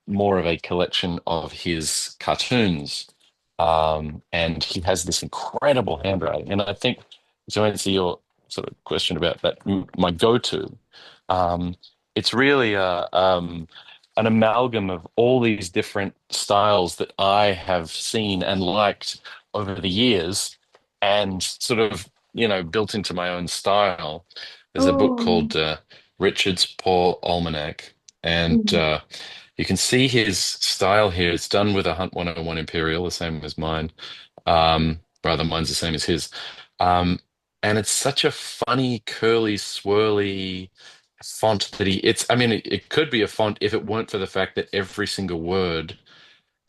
more of a collection of his cartoons. And he has this incredible handwriting. And I think, to answer your sort of question about that, my go-to, um, it's really an amalgam of all these different styles that I have seen and liked over the years and sort of, built into my own style. There's a book oh, called Richard's Paul Almanac, and mm, you can see his style here. It's done with a Hunt 101 Imperial, the same as mine. Rather, mine's the same as his. Um, and it's such a funny, curly, swirly font that I mean, it could be a font if it weren't for the fact that every single word,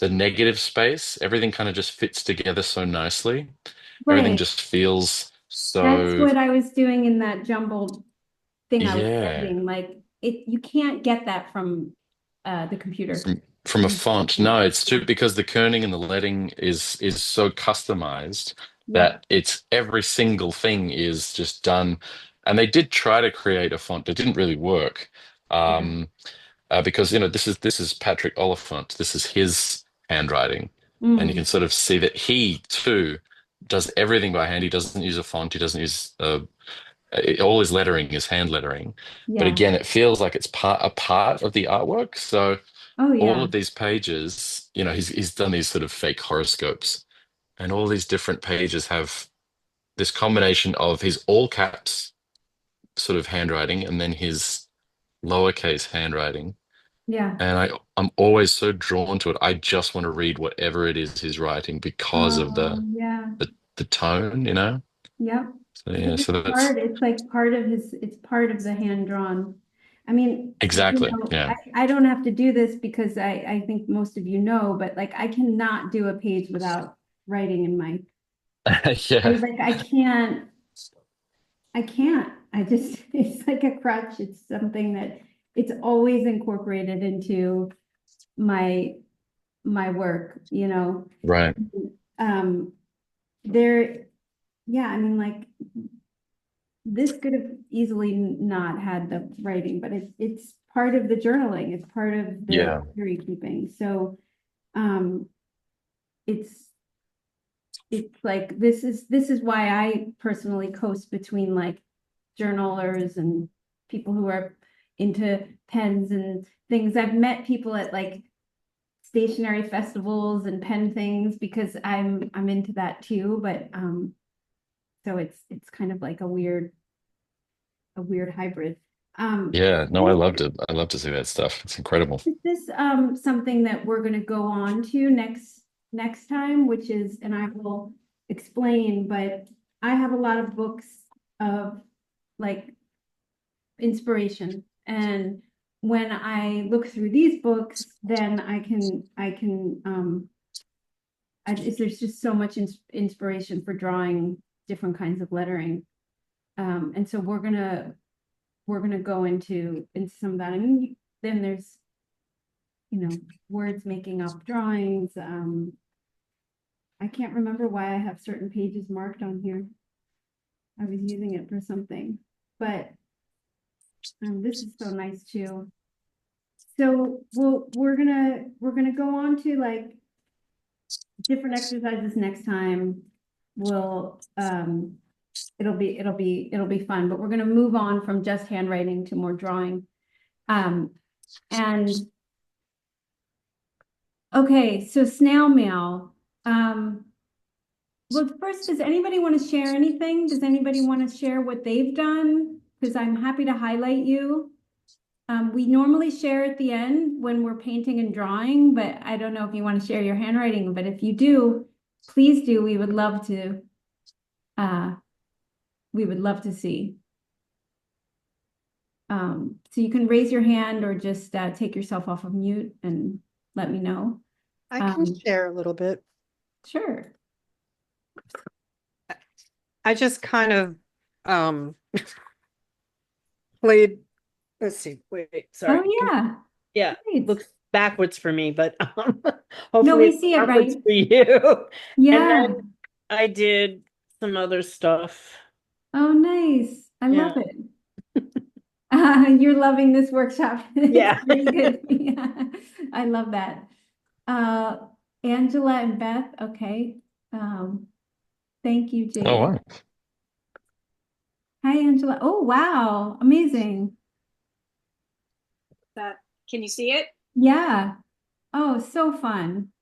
the negative space, everything kind of just fits together so nicely. Everything right. just feels That's so, what I was doing in that jumbled thing I was yeah. sending. Like you can't get that from the computer. From a font. No, it's too because the kerning and the lettering is so customized Yep. that it's every single thing is just done. And they did try to create a font that didn't really work. Yeah. Um, because this is Patrick Oliphant. This is his handwriting, and you Mm, can sort of see that he too does everything by hand. He doesn't use a font. He doesn't use all his lettering is hand lettering. But yeah. again, it feels like it's a part of the artwork. So Oh all yeah. of these pages, he's done these sort of fake horoscopes, and all these different pages have this combination of his all caps sort of handwriting and then his lowercase handwriting. Yeah. and I'm always so drawn to it. I just want to read whatever it is he's writing because of Yeah. the tone, you know. Yep. So yeah, Because so it's that's it's like part of it's part of the hand drawn. I mean, exactly, yeah. I don't have to do this because I think most of you know, but like I cannot do a page without writing in my, Yeah, I can't. I just, it's like a crutch. It's something that it's always incorporated into my, my work, you know. right. Um, there, yeah, I mean, like this could have easily not had the writing, but it's part of the journaling. It's part of the Yeah, diary keeping. So, um, it's, it's like, this is why I personally coast between like journalers and people who are into pens and things. I've met people at like stationery festivals and pen things because I'm into that too. But so it's kind of like a weird hybrid. yeah. No, I This loved it. I love to see that stuff. It's incredible. is this something that we're gonna go on to next time, which is, and I will explain, but I have a lot of books of like inspiration. And when I look through these books, then there's just so much inspiration for drawing different kinds of lettering. And so we're gonna go into some of that. I mean, then there's, you know, words making up drawings. I can't remember why I have certain pages marked on here. I was using it for something, but this is so nice too. So we're gonna go on to like different exercises next time. We'll it'll be fun, but we're gonna move on from just handwriting to more drawing. Um, and okay, so snail mail. Well, first, does anybody want to share anything? Does anybody want to share what they've done? Because I'm happy to highlight you. We normally share at the end when we're painting and drawing, but I don't know if you want to share your handwriting, but if you do, please do. We would love to see. So you can raise your hand or just take yourself off of mute and let me know. I can share a little bit. Sure. I just kind of um played, let's see, wait, sorry. Oh yeah. Yeah, Great. looks backwards for me, but No, hopefully we it's see it backwards right. for you. And Yeah. then I did some other stuff. Oh, nice. I Yeah. love it. You're loving this workshop. Yeah. It's very good. Yeah. I love that. Uh, Angela and Beth, okay. Thank you, Oh Jade. wow. Hi, Angela. Oh, wow. Amazing. That can you see it? Yeah. Oh, so fun.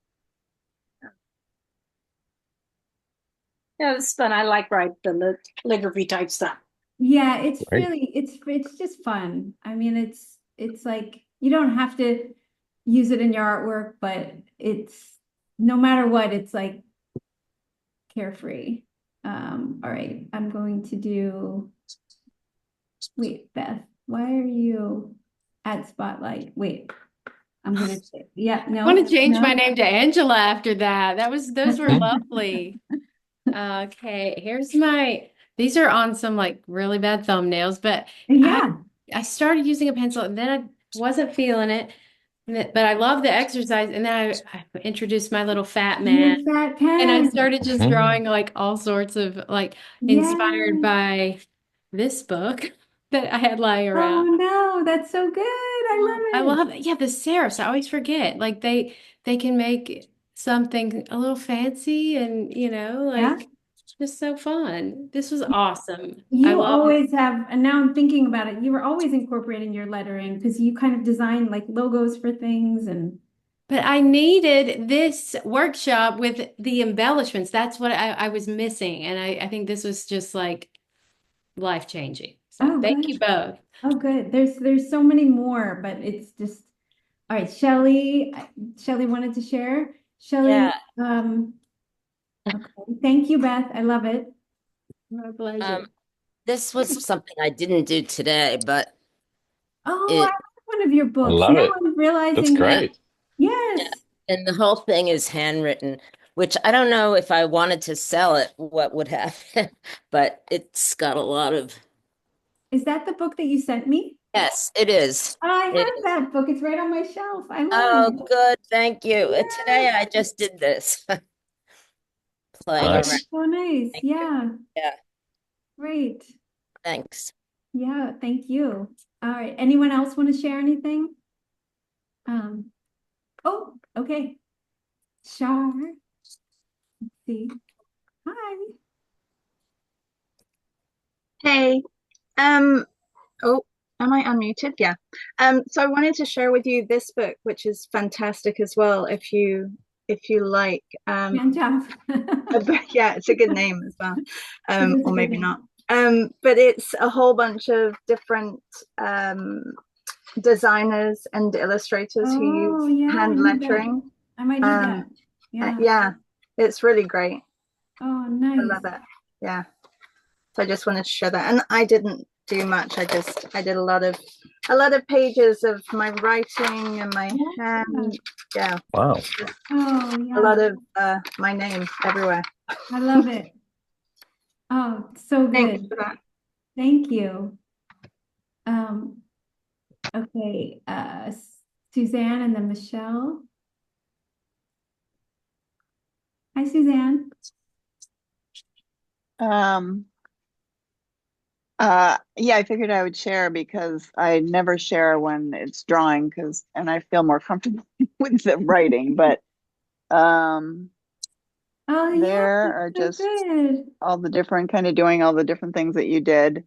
Yeah, it's fun. I like write the calligraphy type stuff. Yeah, it's Great. really, it's just fun. I mean, it's like, you don't have to use it in your artwork, but it's, no matter what, it's like carefree. All right, I'm going to do, wait, Beth, why are you at Spotlight? Wait, I'm gonna, yeah, I want no, to change my no. name to Angela after that. Those were lovely. Okay, here's these are on some like really bad thumbnails, but Yeah. I started using a pencil and then I wasn't feeling it. But I love the exercise. And then I introduced my little fat man. Your fat And I pen. started just drawing like all sorts of like inspired Yeah. by this book that I had lying Oh around. no, that's so good. I I love it. love it. Yeah, the serifs. I always forget. Like they can make something a little fancy and Yeah. like just so fun. This was awesome. I You love always have, and now I'm thinking about it, you were always incorporating your lettering because you kind of design like logos for things and but I needed this workshop with the embellishments. That's what I was missing. And I think this was just like life-changing. So oh thank you good. both. Oh good. There's so many more, but it's just All right, Shelley wanted to share. Shelley, Yeah. okay. Thank you, Beth. I love it. My pleasure. This was something I didn't do today, but Oh, I it have one of your I books. love Now it. I'm That's realizing that. great. yeah, Yes. and the whole thing is handwritten, which I don't know if I wanted to sell it, what would happen, but it's got a lot of Is that the book that you sent me? yes, it is. I It have is. that book. It's right on my shelf. I love Oh, it. good, thank you. Yeah. Today I just did this, playing Oh, around. Nice. that's so nice. Thank you. Yeah. Yeah, Great. thanks. Yeah, thank you. All right. Anyone else want to share anything? Oh, okay. Shar. Let's see. Hi. Hey, oh, am I unmuted? Yeah. So I wanted to share with you this book, which is fantastic as well, if you like. Fantastic. Yeah, it's a good name as well. It is a Or good maybe name. not. But it's a whole bunch of different designers and illustrators who Oh, use yeah, I hand need that. lettering. I might need that. Yeah. Yeah, it's really great. Oh, I nice. love it. Yeah. So I just wanted to share that. And I didn't do much. I did a lot of pages of my writing and my hand. Yeah. Wow. Oh, A lot yeah. of my name everywhere. I love it. Oh, so Thanks good. for that. Thank you. Okay, Suzanne and then Michelle. Hi, Suzanne. Yeah, I figured I would share because I never share when it's drawing and I feel more comfortable with the writing, but Oh, yeah, there are so just good. all the different kind of doing all the different things that you did.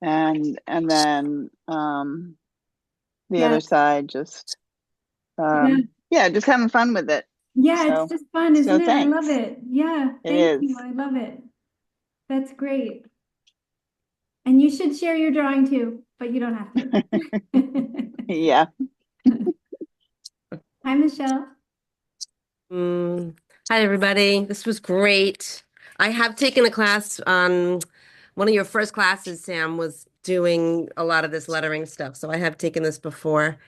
And then the Yeah. other side just Yeah. yeah, just having fun with it. Yeah, So it's just fun, isn't it? I love thanks. it. Yeah, It thank you. is. I love it. That's great. And you should share your drawing too, but you don't have to. Yeah. Hi, Michelle. Hi, everybody. This was great. I have taken a class on one of your first classes, Sam, was doing a lot of this lettering stuff. So I have taken this before.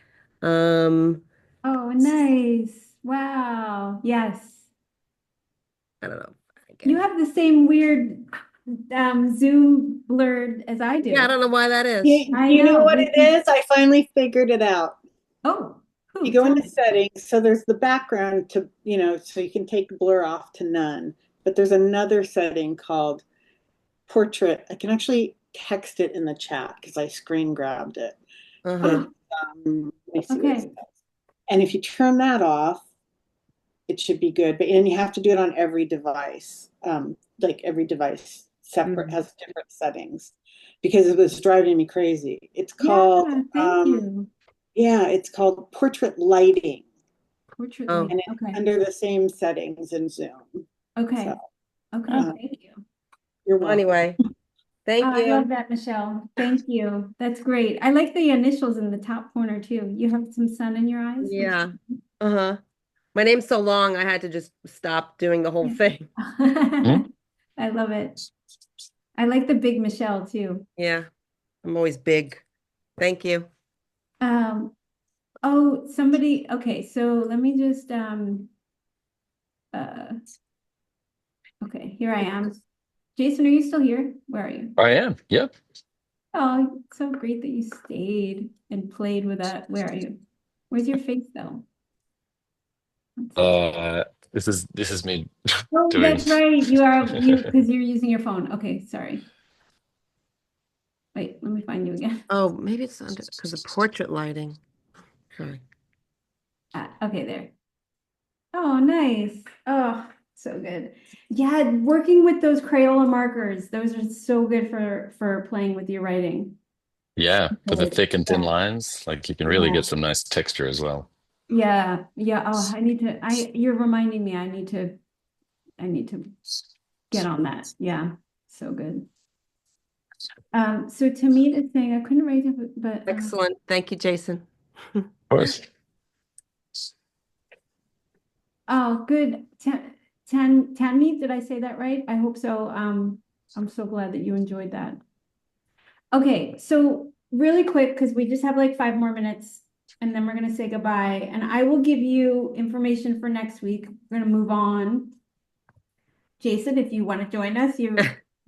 Um, Oh, nice. Wow. Yes. I don't know. You have the same weird Zoom blurred as I do. Yeah, I don't know why that is. You know what it is? I finally figured it out. Oh, you go into settings. So there's the background to, so you can take blur off to none. But there's another setting called portrait. I can actually text it in the chat because I screen grabbed it. Uh-huh. Let me see what it says. And if you turn that off, it should be good. But and you have to do it on every device. Like every device separate has different settings because it was driving me crazy. It's called thank you. Yeah, it's called portrait lighting. Portrait And lighting. it's Okay. under the same settings in Zoom. Okay. So, Okay. Thank you. You're welcome. Anyway, thank I you. love that, Michelle. Thank you. That's great. I like the initials in the top corner too. You have some sun in your eyes. Yeah. Uh-huh. My name's so long, I had to just stop doing the whole thing. I love it. I like the big Michelle too. Yeah. I'm always big. Thank you. Oh, somebody, okay, so let me just okay, here I am. Jason, are you still here? Where are you? I am. Yep. Oh, so great that you stayed and played with that. Where are you? Where's your face though? This is me Oh, doing. that's right. You because you're using your phone. Okay, sorry. Wait, let me find you again. Oh, maybe it's under because of portrait lighting. Okay. Okay, there. Oh, nice. Oh, so good. Yeah, working with those Crayola markers, those are so good for playing with your writing. Yeah, for the thick and thin lines, like you can really get some nice texture as well. Yeah, yeah. Oh, you're reminding me, I need to get on that. Yeah, so good. So Tamit is saying I couldn't raise it, but Excellent. Thank you, Jason. Of course. Oh, good. Tanmi, did I say that right? I hope so. I'm so glad that you enjoyed that. Okay, so really quick, because we just have like 5 more minutes and then we're gonna say goodbye. And I will give you information for next week. We're gonna move on. Jason, if you want to join us, you're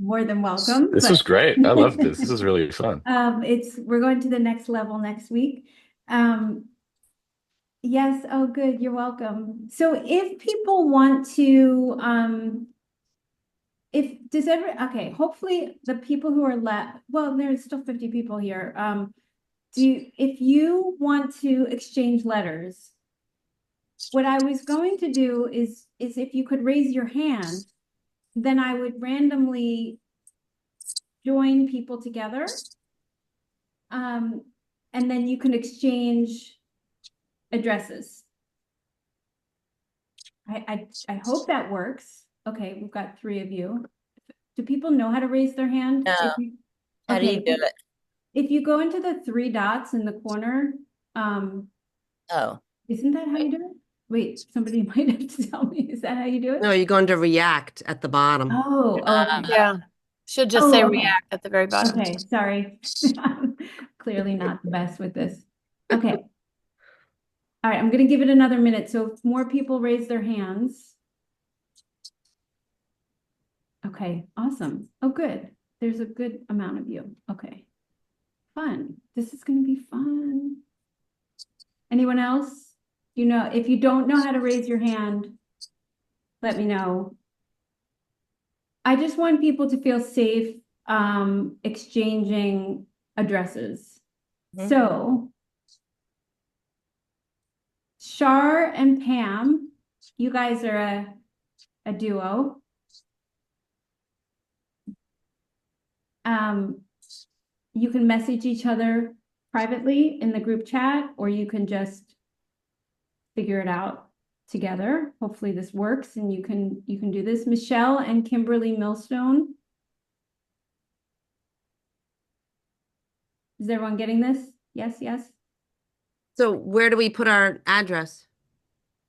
more than welcome. This was great. I love this. This is really fun. We're going to the next level next week. Yes, oh good, you're welcome. So if people want to, hopefully the people who are left, well, there's still 50 people here. If you want to exchange letters, what I was going to do is if you could raise your hand, then I would randomly join people together. And then you can exchange addresses. I hope that works. Okay, we've got 3 of you. Do people know how to raise their hand? No. How do you do it? If you go into the 3 dots in the corner, Oh. Isn't that how you do it? Wait, somebody might have to tell me. Is that how you do it? No, you're going to react at the bottom. Oh, okay. Yeah. Should just say react at the very bottom. Okay, sorry. Clearly not the best with this. Okay. All right, I'm going to give it another minute. So if more people raise their hands. Okay, awesome. Oh, good. There's a good amount of you. Okay. Fun. This is going to be fun. Anyone else? You know, if you don't know how to raise your hand, let me know. I just want people to feel safe exchanging addresses. So Shar and Pam, you guys are a duo. You can message each other privately in the group chat, or you can just figure it out together. Hopefully this works and you can do this. Michelle and Kimberly Millstone. Is everyone getting this? Yes, yes. So where do we put our address?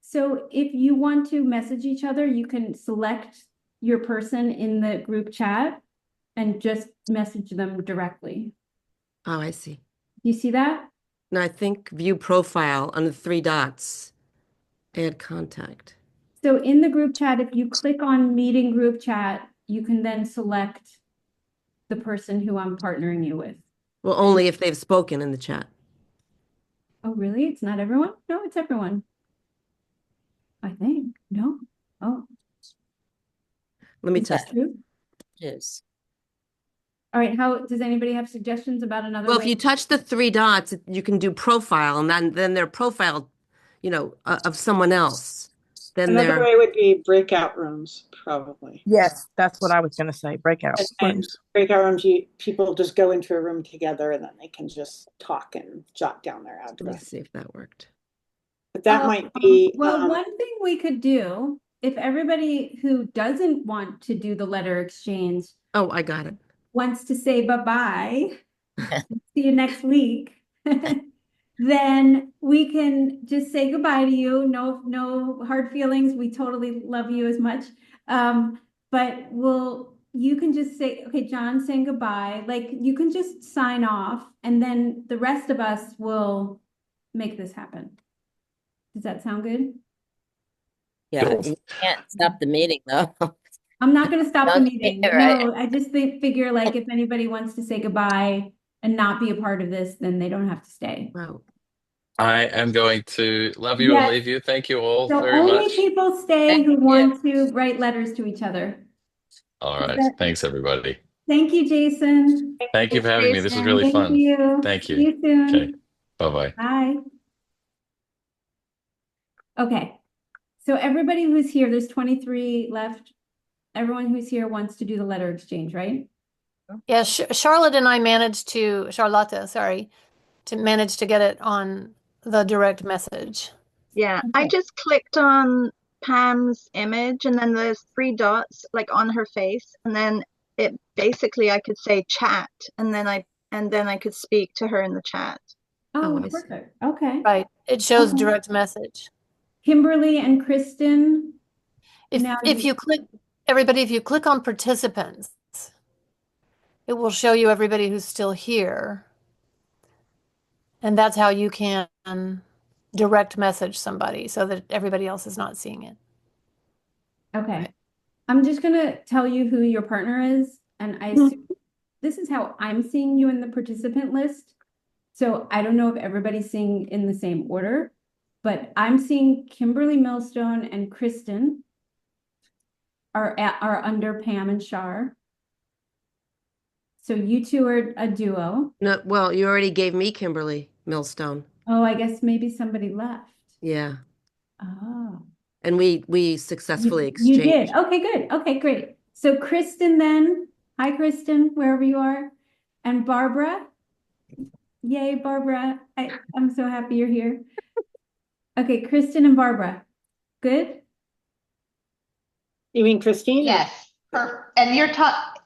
So if you want to message each other, you can select your person in the group chat and just message them directly. Oh, I see. You see that? No, I think view profile on the 3 dots. Add contact. So in the group chat, if you click on meeting group chat, you can then select the person who I'm partnering you with. Well, only if they've spoken in the chat. Oh, really? It's not everyone? No, it's everyone. I think. No. Oh. Let me Is that test it. true? Yes. All right. How does anybody have suggestions about another Well, way? if you touch the 3 dots, you can do profile, and then their profile, you know, of someone else. Then Another way would be breakout rooms, probably. Yes, that's what I was going to say. Breakout And rooms. breakout rooms, people just go into a room together and then they can just talk and jot down their address. Let me see if that worked. But that might be well, one thing we could do, if everybody who doesn't want to do the letter exchange Oh, I got it. wants to say bye-bye, see you next week, then we can just say goodbye to you. No hard feelings. We totally love you as much. But you can just say, okay, John's saying goodbye. Like you can just sign off and then the rest of us will make this happen. Does that sound good? Yeah, Cool. you can't stop the meeting though. I'm not going to stop the meeting. Right. No, I just figure like if anybody wants to say goodbye and not be a part of this, then they don't have to stay. Wow. I am going to love you and Yes. leave you. Thank you all So very only much. people stay who want to write letters to each other. All right. Thanks, everybody. Thank you, Jason. Thank you for having me. This was really Thank fun. you. Thank See you. you soon. Okay. Bye-bye. Bye. Okay. So everybody who's here, there's 23 left. Everyone who's here wants to do the letter exchange, right? Yeah, Charlotte and I managed to, Charlotte, sorry, to manage to get it on the direct message. Yeah, I just clicked on Pam's image and then there's 3 dots like on her face, and then it basically I could say chat and then I could speak to her in the chat. Oh, perfect. Okay. Right. It shows Okay. direct message. Kimberly and Kristen. If Now you click, everybody, if you click on participants, it will show you everybody who's still here. And that's how you can direct message somebody so that everybody else is not seeing it. Okay. I'm just gonna tell you who your partner is, and I assume this is how I'm seeing you in the participant list. So I don't know if everybody's seeing in the same order, but I'm seeing Kimberly Millstone and Kristen are under Pam and Shar. So you two are a duo. No, well, you already gave me Kimberly Millstone. Oh, I guess maybe somebody left. Yeah. Oh. And we successfully You did. exchanged. Okay, good. Okay, great. So Kristen then. Hi, Kristen, wherever you are. And Barbara. Yay, Barbara. I'm so happy you're here. Okay, Kristen and Barbara. Good? You mean Christine? Yes. Perfect. And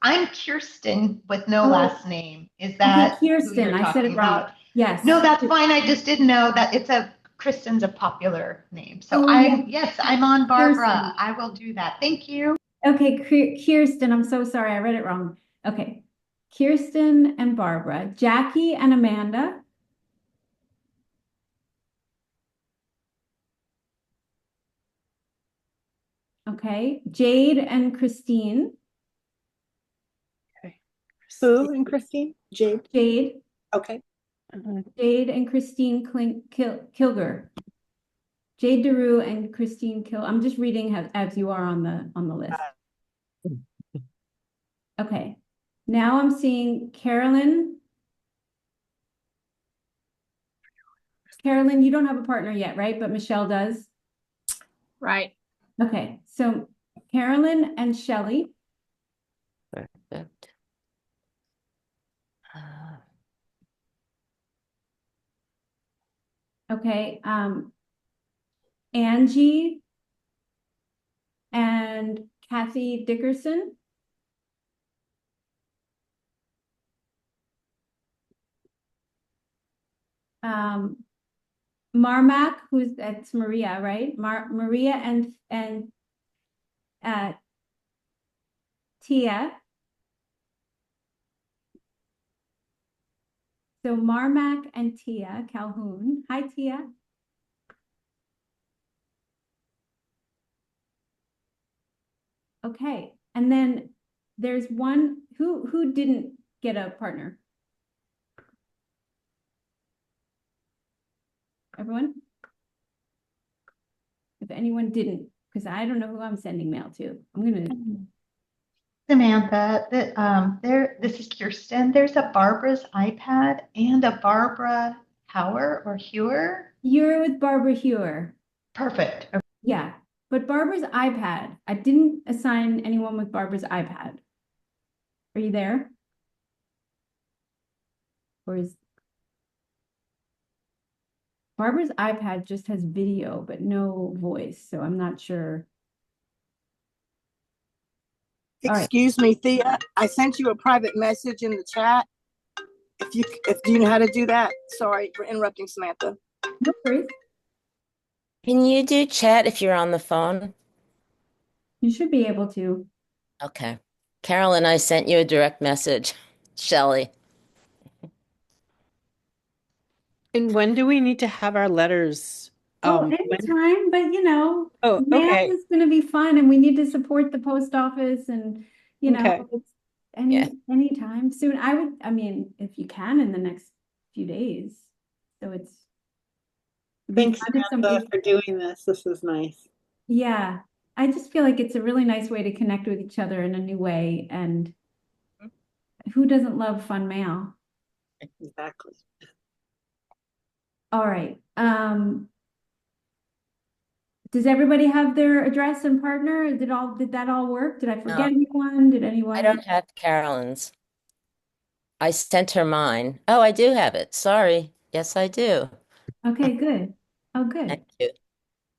I'm Kirsten with no Oh. last name. Is that Okay, who Kirsten. you're I said it talking wrong. about? Yes. No, that's fine. I just didn't know that Kristen's a popular name. So Oh, yes, I'm on Barbara. Kirsten. I will do that. Thank you. Okay, Kirsten, I'm so sorry. I read it wrong. Okay. Kirsten and Barbara. Jackie and Amanda. Okay. Jade and Christine. Who and Christine? Jade. Jade. Okay. Jade and Christine Kilger. Jade DeRue and Christine I'm just reading as you are on the list. Okay. Now I'm seeing Carolyn. Carolyn, you don't have a partner yet, right? But Michelle does. Right. Okay. So Carolyn and Shelley. Perfect. Okay. Angie and Kathy Dickerson. Marmac, that's Maria, right? Maria and Tia. So Marmac and Tia Calhoun. Hi, Tia. Okay, and then there's one who didn't get a partner. Everyone? If anyone didn't, because I don't know who I'm sending mail to. I'm gonna. Samantha, this is Kirsten. There's a Barbara's iPad and a Barbara Hauer or Hewer. You're with Barbara Hewer. Perfect. Okay. Yeah, but Barbara's iPad. I didn't assign anyone with Barbara's iPad. Are you there? Or is Barbara's iPad just has video but no voice, so I'm not sure. Excuse me, Thea. I sent you a private message in the chat. If you know how to do that. Sorry for interrupting, Samantha. No worries. Can you do chat if you're on the phone? You should be able to. Okay. Carolyn, I sent you a direct message. Shelley. And when do we need to have our letters? Anytime, but Oh, mail okay. is going to be fun, and we need to support the post office, and Okay. it's anytime soon. I mean, if you can in the next few days. So it's Thanks, fun if Samantha, for doing this. This is nice. Yeah, I just feel like it's a really nice way to connect with each other in a new way, and who doesn't love fun mail? Exactly. All right. Does everybody have their address and partner? Did that all work? Did I forget anyone? Did anyone? I don't have Carolyn's. I sent her mine. Oh, I do have it. Sorry. Yes, I do. Okay, good. Oh, good. Thank you.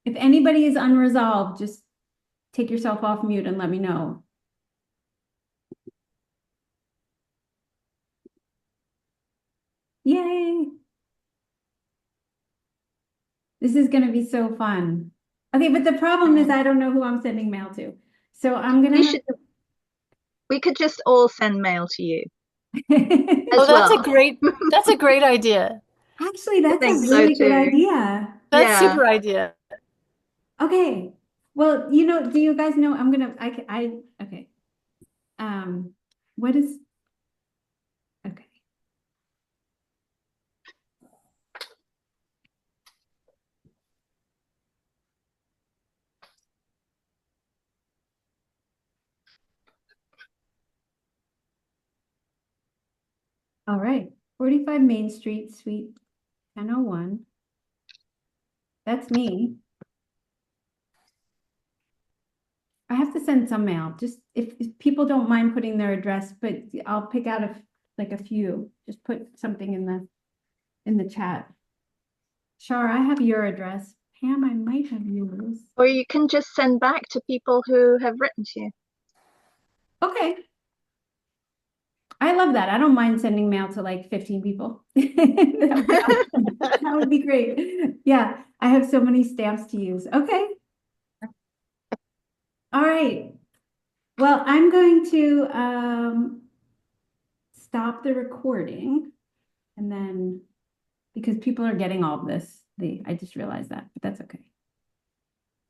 If anybody is unresolved, just take yourself off mute and let me know. Yay. This is going to be so fun. Okay, but the problem is I don't know who I'm sending mail to. So I'm gonna We could just all send mail to you. Oh, that's a great idea. Actually, that's a think so really good too. idea. That's Yeah. super idea. Okay. Well, do you guys know, okay. What is, okay. All right, 45 Main Street, Suite 1001. That's me. I have to send some mail, just if people don't mind putting their address, but I'll pick out like a few. Just put something in the chat. Shar, I have your address. Pam, I might have yours. Or you can just send back to people who have written to you. Okay. I love that. I don't mind sending mail to like 15 people. That would be awesome. That would be great. Yeah, I have so many stamps to use. Okay. All right. Well, I'm going to stop the recording and then because people are getting all of this, I just realized that, but that's okay.